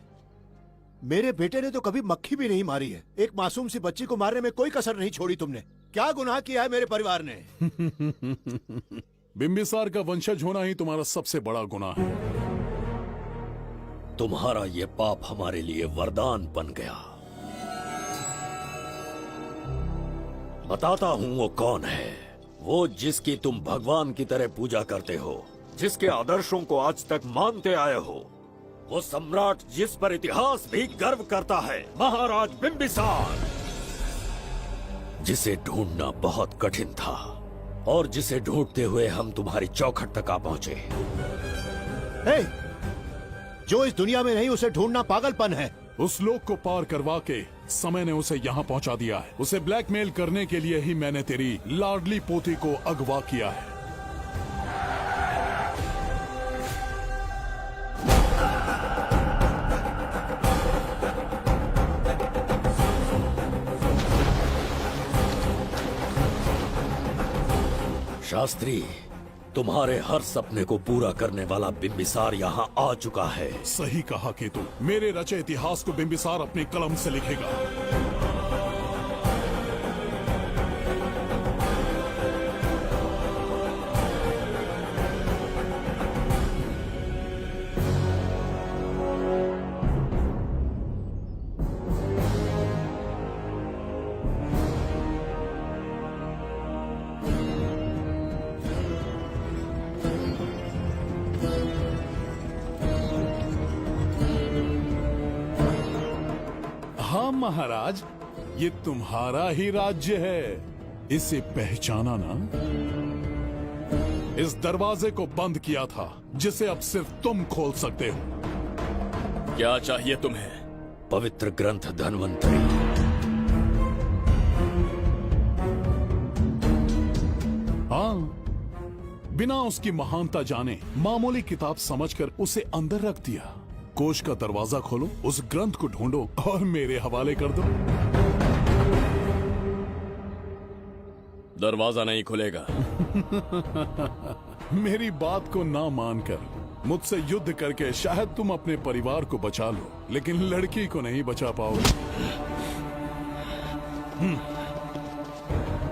मेरे बेटे ने तो कभी मक्खी भी नहीं मारी है। एक मासूम सी बच्ची को मारने में कोई कसर नहीं छोड़ी तुमने। क्या गुनाह किया है मेरे परिवार ने? बिम्बिसार का वंशज होना ही तुम्हारा सबसे बड़ा गुनाह है। तुम्हारा ये पाप हमारे लिए वरदान बन गया। बताता हूँ वो कौन है। वो जिसकी तुम भगवान की तरह पूजा करते हो, जिसके आदर्शों को आज तक मानते आए हो, वो सम्राट जिस पर इतिहास भी गर्व करता है, महाराज बिंबिसार, जिसे ढूंढना बहुत कठिन था और जिसे ढूंढते हुए हम तुम्हारी चौखट तक आ पहुंचे। जो इस दुनिया में नहीं उसे ढूंढना पागलपन है। उस लोक को पार करवा के समय ने उसे यहाँ पहुँचा दिया है। उसे ब्लैकमेल करने के लिए ही मैंने तेरी लाडली पोती को अगवा किया है। शास्त्री, तुम्हारे हर सपने को पूरा करने वाला बिंबिसार यहाँ आ चुका है। सही कहा केतु, मेरे रचे इतिहास को बिंबिसार अपनी कलम से लिखेगा। हाँ महाराज, ये तुम्हारा ही राज्य है, इसे पहचाना ना। इस दरवाजे को बंद किया था जिसे अब सिर्फ तुम खोल सकते हो। क्या चाहिए तुम्हें? पवित्र ग्रंथ धन्वंतरी। हाँ, बिना उसकी महानता जाने मामूली किताब समझकर उसे अंदर रख दिया। कोष का दरवाजा खोलो, उस ग्रंथ को ढूंढो और मेरे हवाले कर दो। दरवाजा नहीं खुलेगा। मेरी बात को ना मानकर मुझसे युद्ध करके शायद तुम अपने परिवार को बचा लो, लेकिन लड़की को नहीं बचा पाओगे।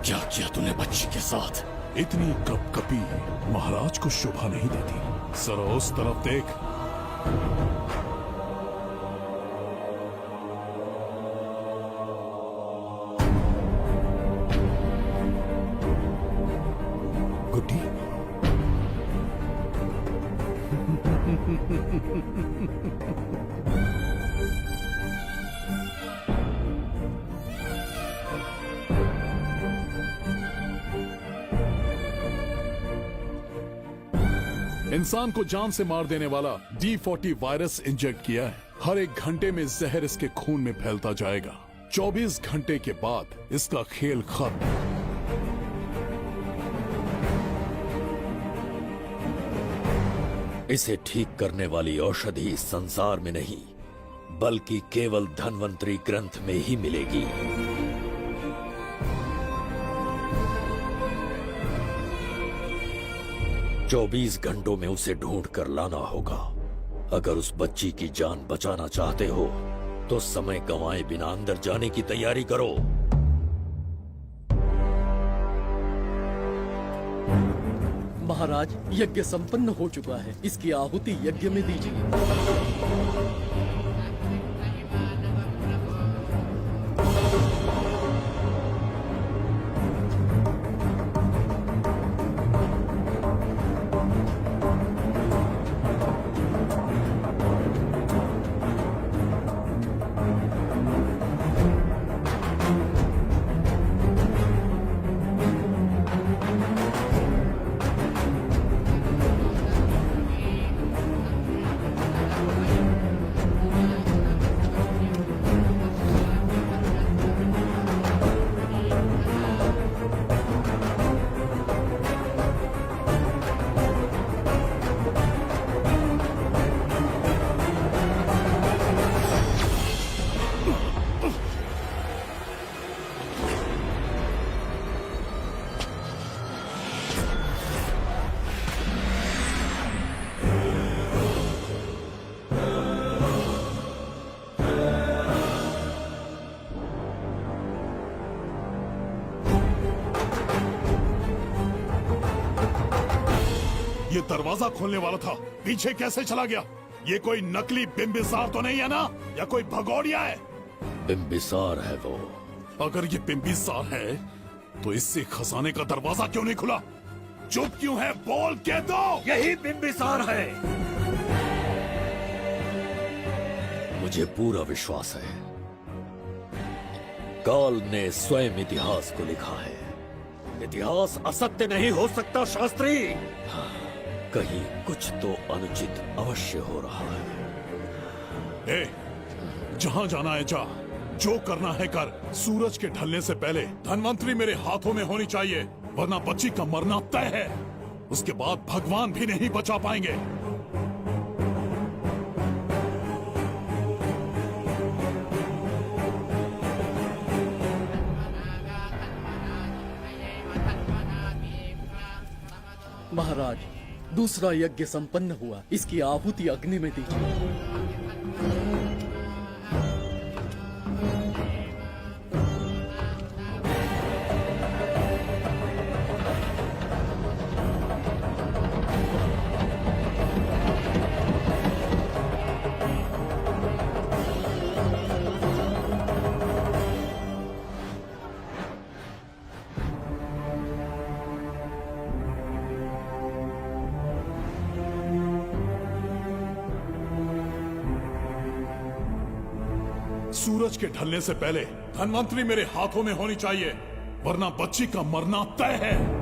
क्या किया तूने बच्ची के साथ? इतनी कपकपी महाराज को शोभा नहीं देती। जरा उस तरफ देख। गुड्डी, इंसान को जान से मार देने वाला D40 वायरस इंजेक्ट किया है। हर एक घंटे में जहर इसके खून में फैलता जाएगा। 24 घंटे के बाद इसका खेल खत्म। इसे ठीक करने वाली औषधि इस संसार में नहीं, बल्कि केवल धन्वंतरी ग्रंथ में ही मिलेगी। चौबीस घंटों में उसे ढूंढ कर लाना होगा। अगर उस बच्ची की जान बचाना चाहते हो तो समय गंवाए बिना अंदर जाने की तैयारी करो। महाराज, यज्ञ संपन्न हो चुका है, इसकी आहुति यज्ञ में दीजिए। ये दरवाजा खोलने वाला था, पीछे कैसे चला गया? ये कोई नकली बिंबिसार तो नहीं है ना, या कोई भगोड़िया है? बिंबिसार है वो। अगर ये बिंबिसार है तो इससे खजाने का दरवाजा क्यों नहीं खुला? चुप क्यों है? बोल के दो। यही बिंबिसार है। मुझे पूरा विश्वास है काल ने स्वयं इतिहास को लिखा है। इतिहास असत्य नहीं हो सकता शास्त्री। हाँ, कहीं कुछ तो अनुचित अवश्य हो रहा है। ए, जहां जाना है जा, जो करना है कर। सूरज के ढलने से पहले धनवंतरी मेरे हाथों में होनी चाहिए, वरना बच्ची का मरना तय है। उसके बाद भगवान भी नहीं बचा पाएंगे। महाराज, दूसरा यज्ञ संपन्न हुआ, इसकी आहुति अग्नि में दीजिए। सूरज के ढलने से पहले धनवंतरी मेरे हाथों में होनी चाहिए, वरना बच्ची का मरना तय है।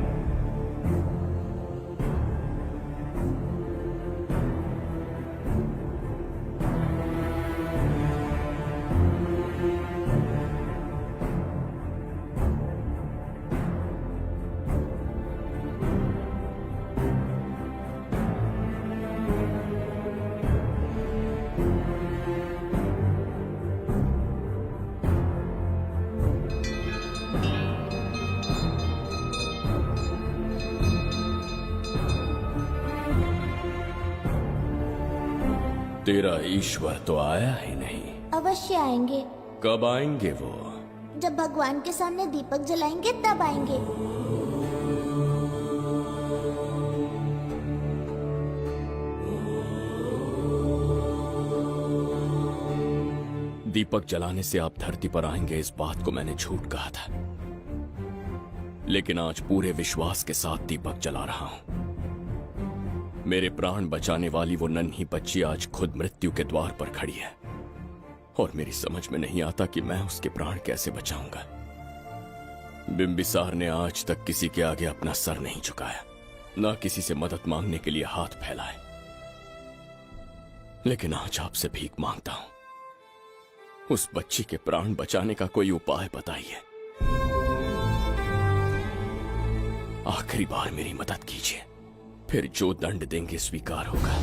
तेरा ईश्वर तो आया ही नहीं। अवश्य आएंगे। कब आएंगे वो? जब भगवान के सामने दीपक जलाएंगे तब आएंगे। दीपक जलाने से आप धरती पर आएंगे, इस बात को मैंने झूठ कहा था, लेकिन आज पूरे विश्वास के साथ दीपक जला रहा हूं। मेरे प्राण बचाने वाली वो नन्ही बच्ची आज खुद मृत्यु के द्वार पर खड़ी है, और मेरी समझ में नहीं आता कि मैं उसके प्राण कैसे बचाऊंगा। बिंबिसार ने आज तक किसी के आगे अपना सर नहीं झुकाया, ना किसी से मदद मांगने के लिए हाथ फैलाए, लेकिन आज आपसे भीख मांगता हूं। उस बच्ची के प्राण बचाने का कोई उपाय बताइए। आखिरी बार मेरी मदद कीजिए, फिर जो दंड देंगे स्वीकार होगा।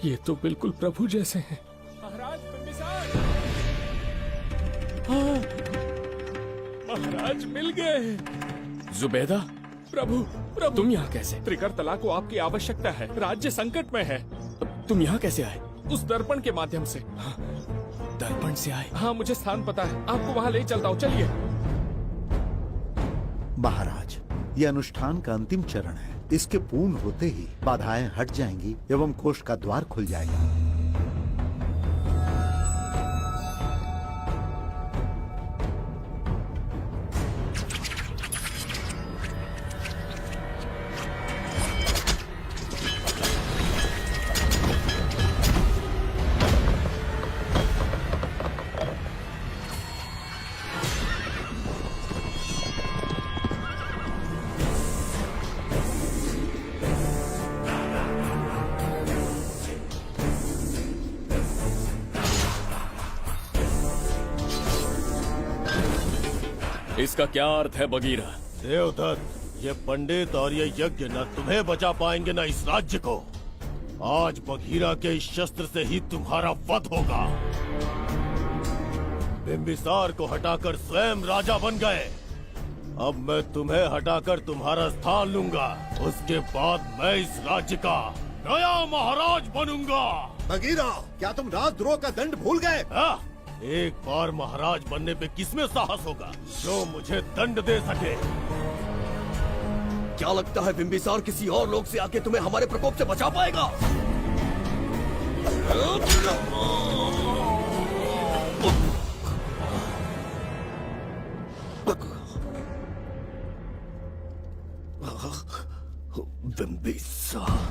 ये तो बिल्कुल प्रभु जैसे हैं। महाराज बिंबिसार! हाँ, महाराज मिल गए। जुबैदा, प्रभु, प्रभु तुम यहाँ कैसे? त्रिकर्तला को आपकी आवश्यकता है, राज्य संकट में है। तुम यहाँ कैसे आए? उस दर्पण के माध्यम से। हाँ, दर्पण से आए? हाँ, मुझे स्थान पता है, आपको वहाँ ले चलता हूँ, चलिए। महाराज, ये अनुष्ठान का अंतिम चरण है। इसके पूर्ण होते ही बाधाएं हट जाएंगी एवं कोष का द्वार खुल जाएगा। इसका क्या अर्थ है बगीरा? देवदत्त, ये पंडित और ये यज्ञ न तुम्हें बचा पाएंगे न इस राज्य को। आज बगीरा के इस शस्त्र से ही तुम्हारा वध होगा। बिंबिसार को हटाकर स्वयं राजा बन गए, अब मैं तुम्हें हटाकर तुम्हारा स्थान लूंगा। उसके बाद मैं इस राज्य का नया महाराज बनूंगा। बगीरा, क्या तुम राजद्रोह का दंड भूल गए? एक बार महाराज बनने पे किसमें साहस होगा जो मुझे दंड दे सके? क्या लगता है बिंबिसार किसी और लोग से आके तुम्हें हमारे प्रकोप से बचा पाएगा? बिंबिसार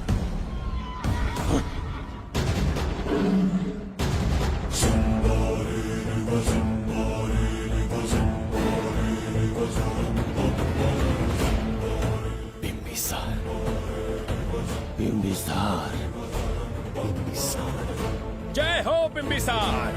बिंबिसार, जय हो बिंबिसार।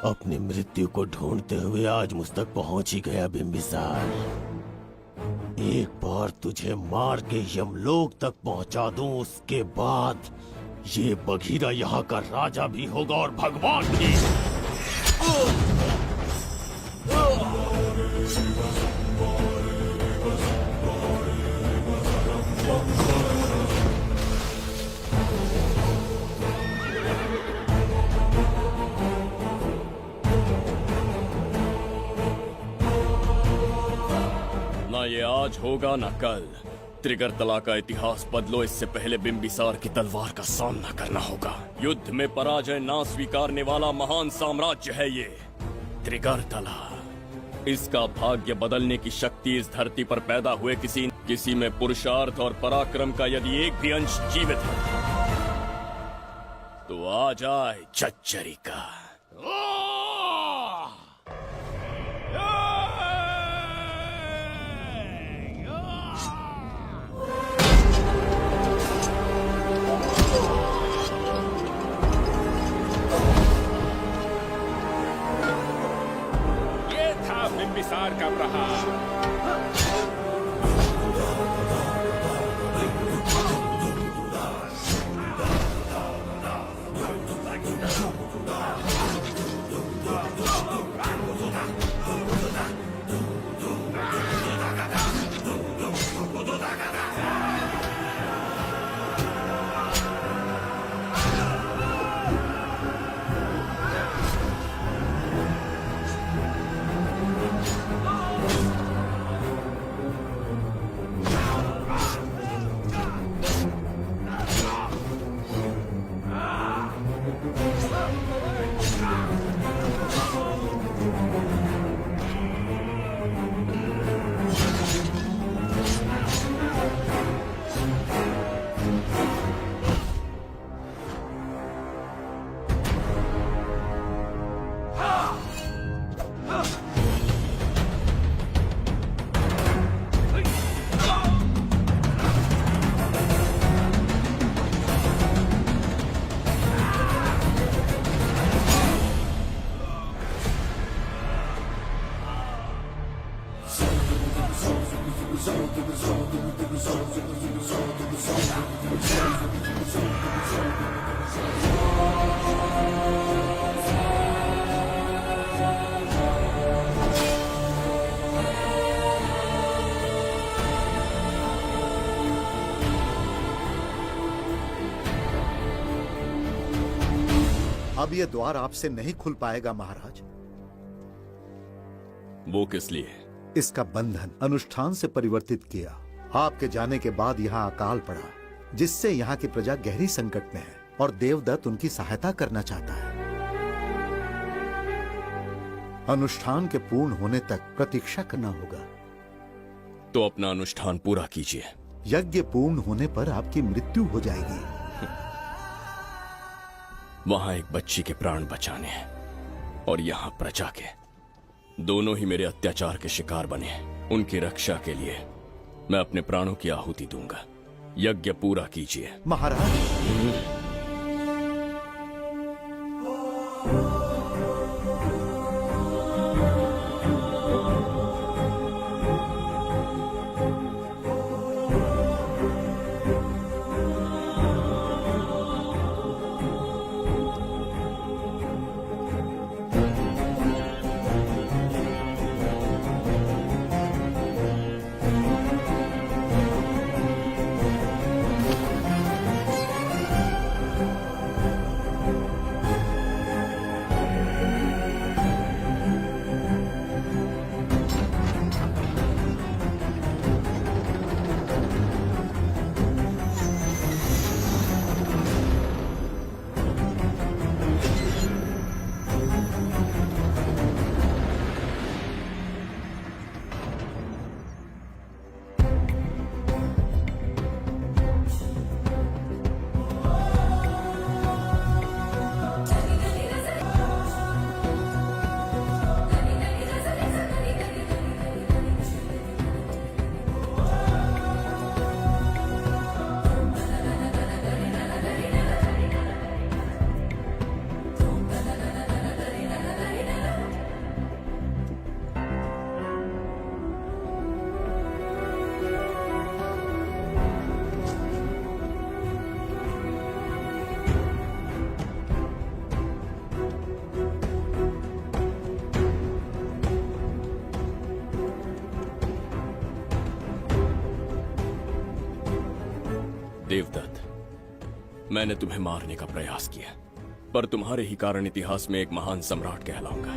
अपनी मृत्यु को ढूंढते हुए आज मुझ तक पहुंच ही गया बिंबिसार। एक बार तुझे मार के यमलोक तक पहुंचा दूं, उसके बाद ये बघीरा यहाँ का राजा भी होगा और भगवान भी। ना ये आज होगा ना कल। त्रिगर्तला का इतिहास बदलो, इससे पहले बिंबिसार की तलवार का सामना करना होगा। युद्ध में पराजय ना स्वीकारने वाला महान साम्राज्य है ये त्रिगर्तला। इसका भाग्य बदलने की शक्ति इस धरती पर पैदा हुए किसी में पुरुषार्थ और पराक्रम का यदि एक भी अंश जीवित है तो आ जाए झज्जरी का। ये था बिंबिसार का प्रहार। अब ये द्वार आपसे नहीं खुल पाएगा महाराज। वो किस लिए? इसका बंधन अनुष्ठान से परिवर्तित किया। आपके जाने के बाद यहाँ अकाल पड़ा, जिससे यहाँ की प्रजा गहरी संकट में है और देवदत्त उनकी सहायता करना चाहता है। अनुष्ठान के पूर्ण होने तक प्रतीक्षा करना होगा। तो अपना अनुष्ठान पूरा कीजिए। यज्ञ पूर्ण होने पर आपकी मृत्यु हो जाएगी। वहां एक बच्ची के प्राण बचाने हैं और यहाँ प्रजा के, दोनों ही मेरे अत्याचार के शिकार बने हैं। उनकी रक्षा के लिए मैं अपने प्राणों की आहुति दूंगा। यज्ञ पूरा कीजिए। महाराज, देवदत्त, मैंने तुम्हें मारने का प्रयास किया, पर तुम्हारे ही कारण इतिहास में एक महान सम्राट कहलाऊंगा।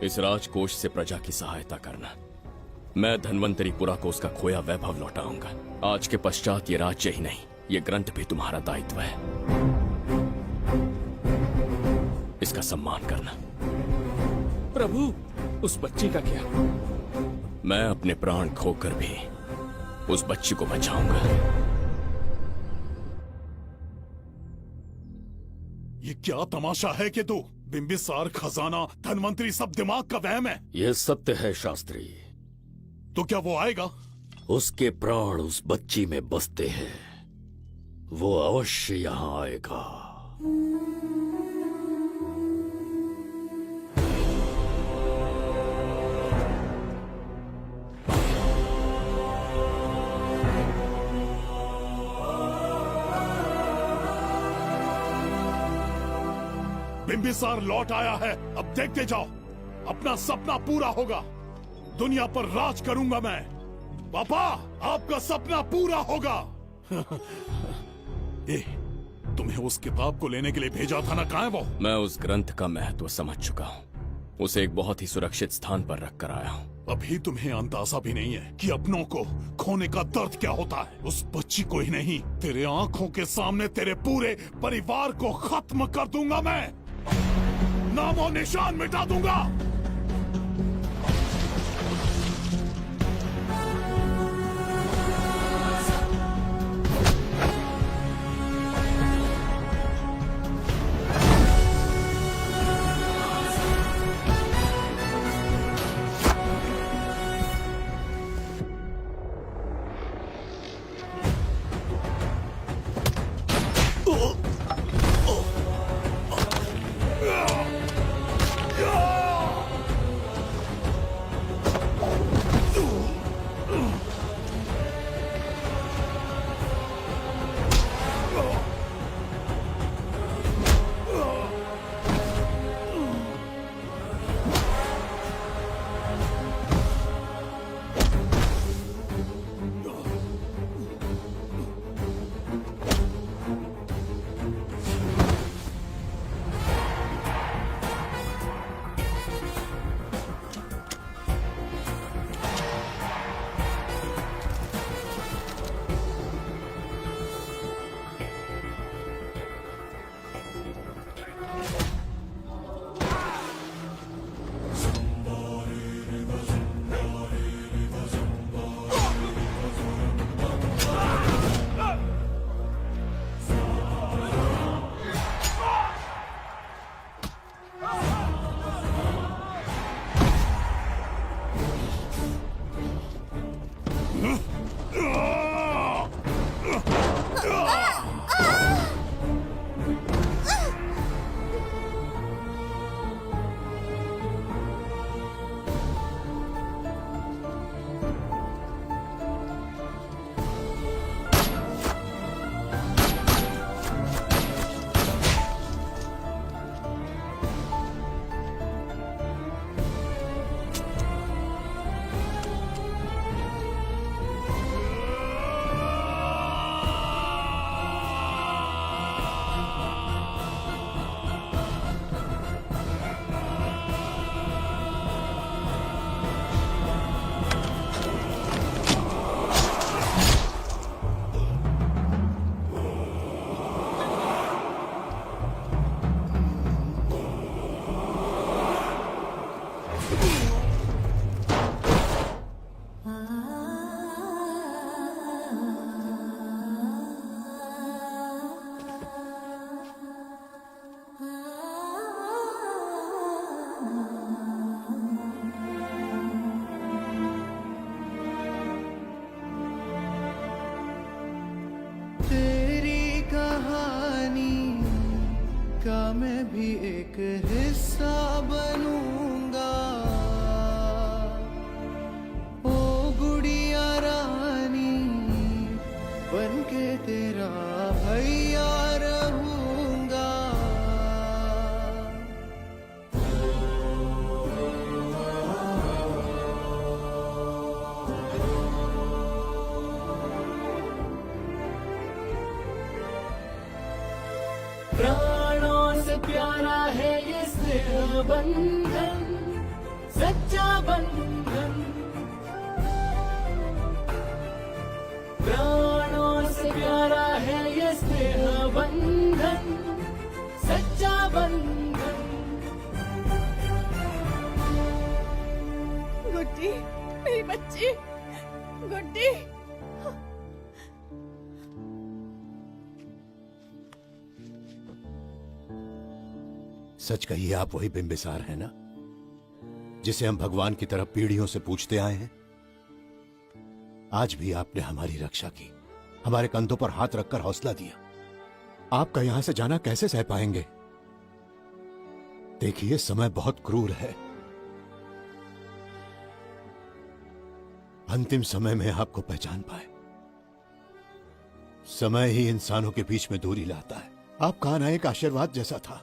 इस राजकोष से प्रजा की सहायता करना। मैं धन्वंतरीपुरा को उसका खोया वैभव लौटाऊंगा। आज के पश्चात ये राज्य ही नहीं, ये ग्रंथ भी तुम्हारा दायित्व है। इसका सम्मान करना। प्रभु, उस बच्ची का क्या? मैं अपने प्राण खोकर भी उस बच्ची को बचाऊंगा। ये क्या तमाशा है कि तू बिंबिसार, खजाना, धनवंतरी सब दिमाग का वहम है। यह सत्य है शास्त्री। तो क्या वो आएगा? उसके प्राण उस बच्ची में बसते हैं, वो अवश्य यहाँ आएगा। बिंबिसार लौट आया है, अब देखते जाओ, अपना सपना पूरा होगा। दुनिया पर राज करूंगा मैं। पापा, आपका सपना पूरा होगा। ए, तुम्हें उस किताब को लेने के लिए भेजा था ना, कहाँ है वो? मैं उस ग्रंथ का महत्व समझ चुका हूँ। उसे एक बहुत ही सुरक्षित स्थान पर रख कर आया हूँ। अभी तुम्हें अंदाजा भी नहीं है कि अपनों को खोने का दर्द क्या होता है। उस बच्ची को ही नहीं, तेरे आंखों के सामने तेरे पूरे परिवार को खत्म कर दूंगा मैं। नामो निशान मिटा दूंगा। एक हिस्सा बनूंगा, ओ गुड़िया रानी बनके तेरा भैया रहूंगा। प्राणों से प्यारा है ये स्नेह बंधन, सच्चा बंधन। प्राणों से प्यारा है ये स्नेह बंधन, सच्चा बंधन। गुड्डी, मेरी बच्ची, गुड्डी। सच कहिए, आप वही बिंबिसार हैं ना, जिसे हम भगवान की तरफ पीढ़ियों से पूछते आए हैं? आज भी आपने हमारी रक्षा की, हमारे कंधों पर हाथ रखकर हौसला दिया। आपका यहां से जाना कैसे सह पाएंगे? देखिए, समय बहुत क्रूर है। अंतिम समय में आपको पहचान पाए। समय ही इंसानों के बीच में दूरी लाता है। आपका आना एक आशीर्वाद जैसा था।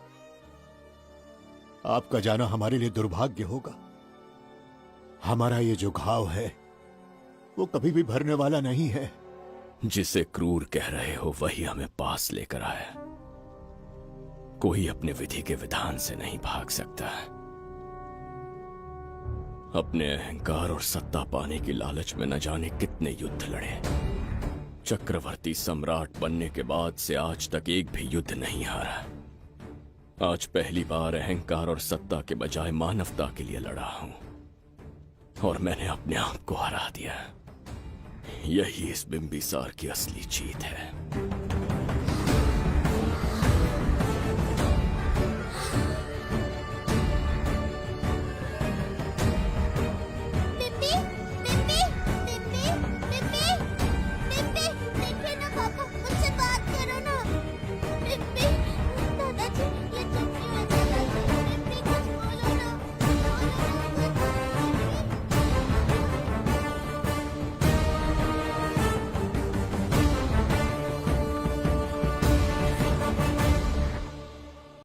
आपका जाना हमारे लिए दुर्भाग्य होगा। हमारा ये जो घाव है वो कभी भी भरने वाला नहीं है। जिसे क्रूर कह रहे हो वही हमें पास लेकर आया। कोई अपने विधि के विधान से नहीं भाग सकता। अपने अहंकार और सत्ता पाने की लालच में न जाने कितने युद्ध लड़े। चक्रवर्ती सम्राट बनने के बाद से आज तक एक भी युद्ध नहीं हारा। आज पहली बार अहंकार और सत्ता के बजाय मानवता के लिए लड़ा हूं, और मैंने अपने आप को हरा दिया। यही इस बिंबिसार की असली जीत है।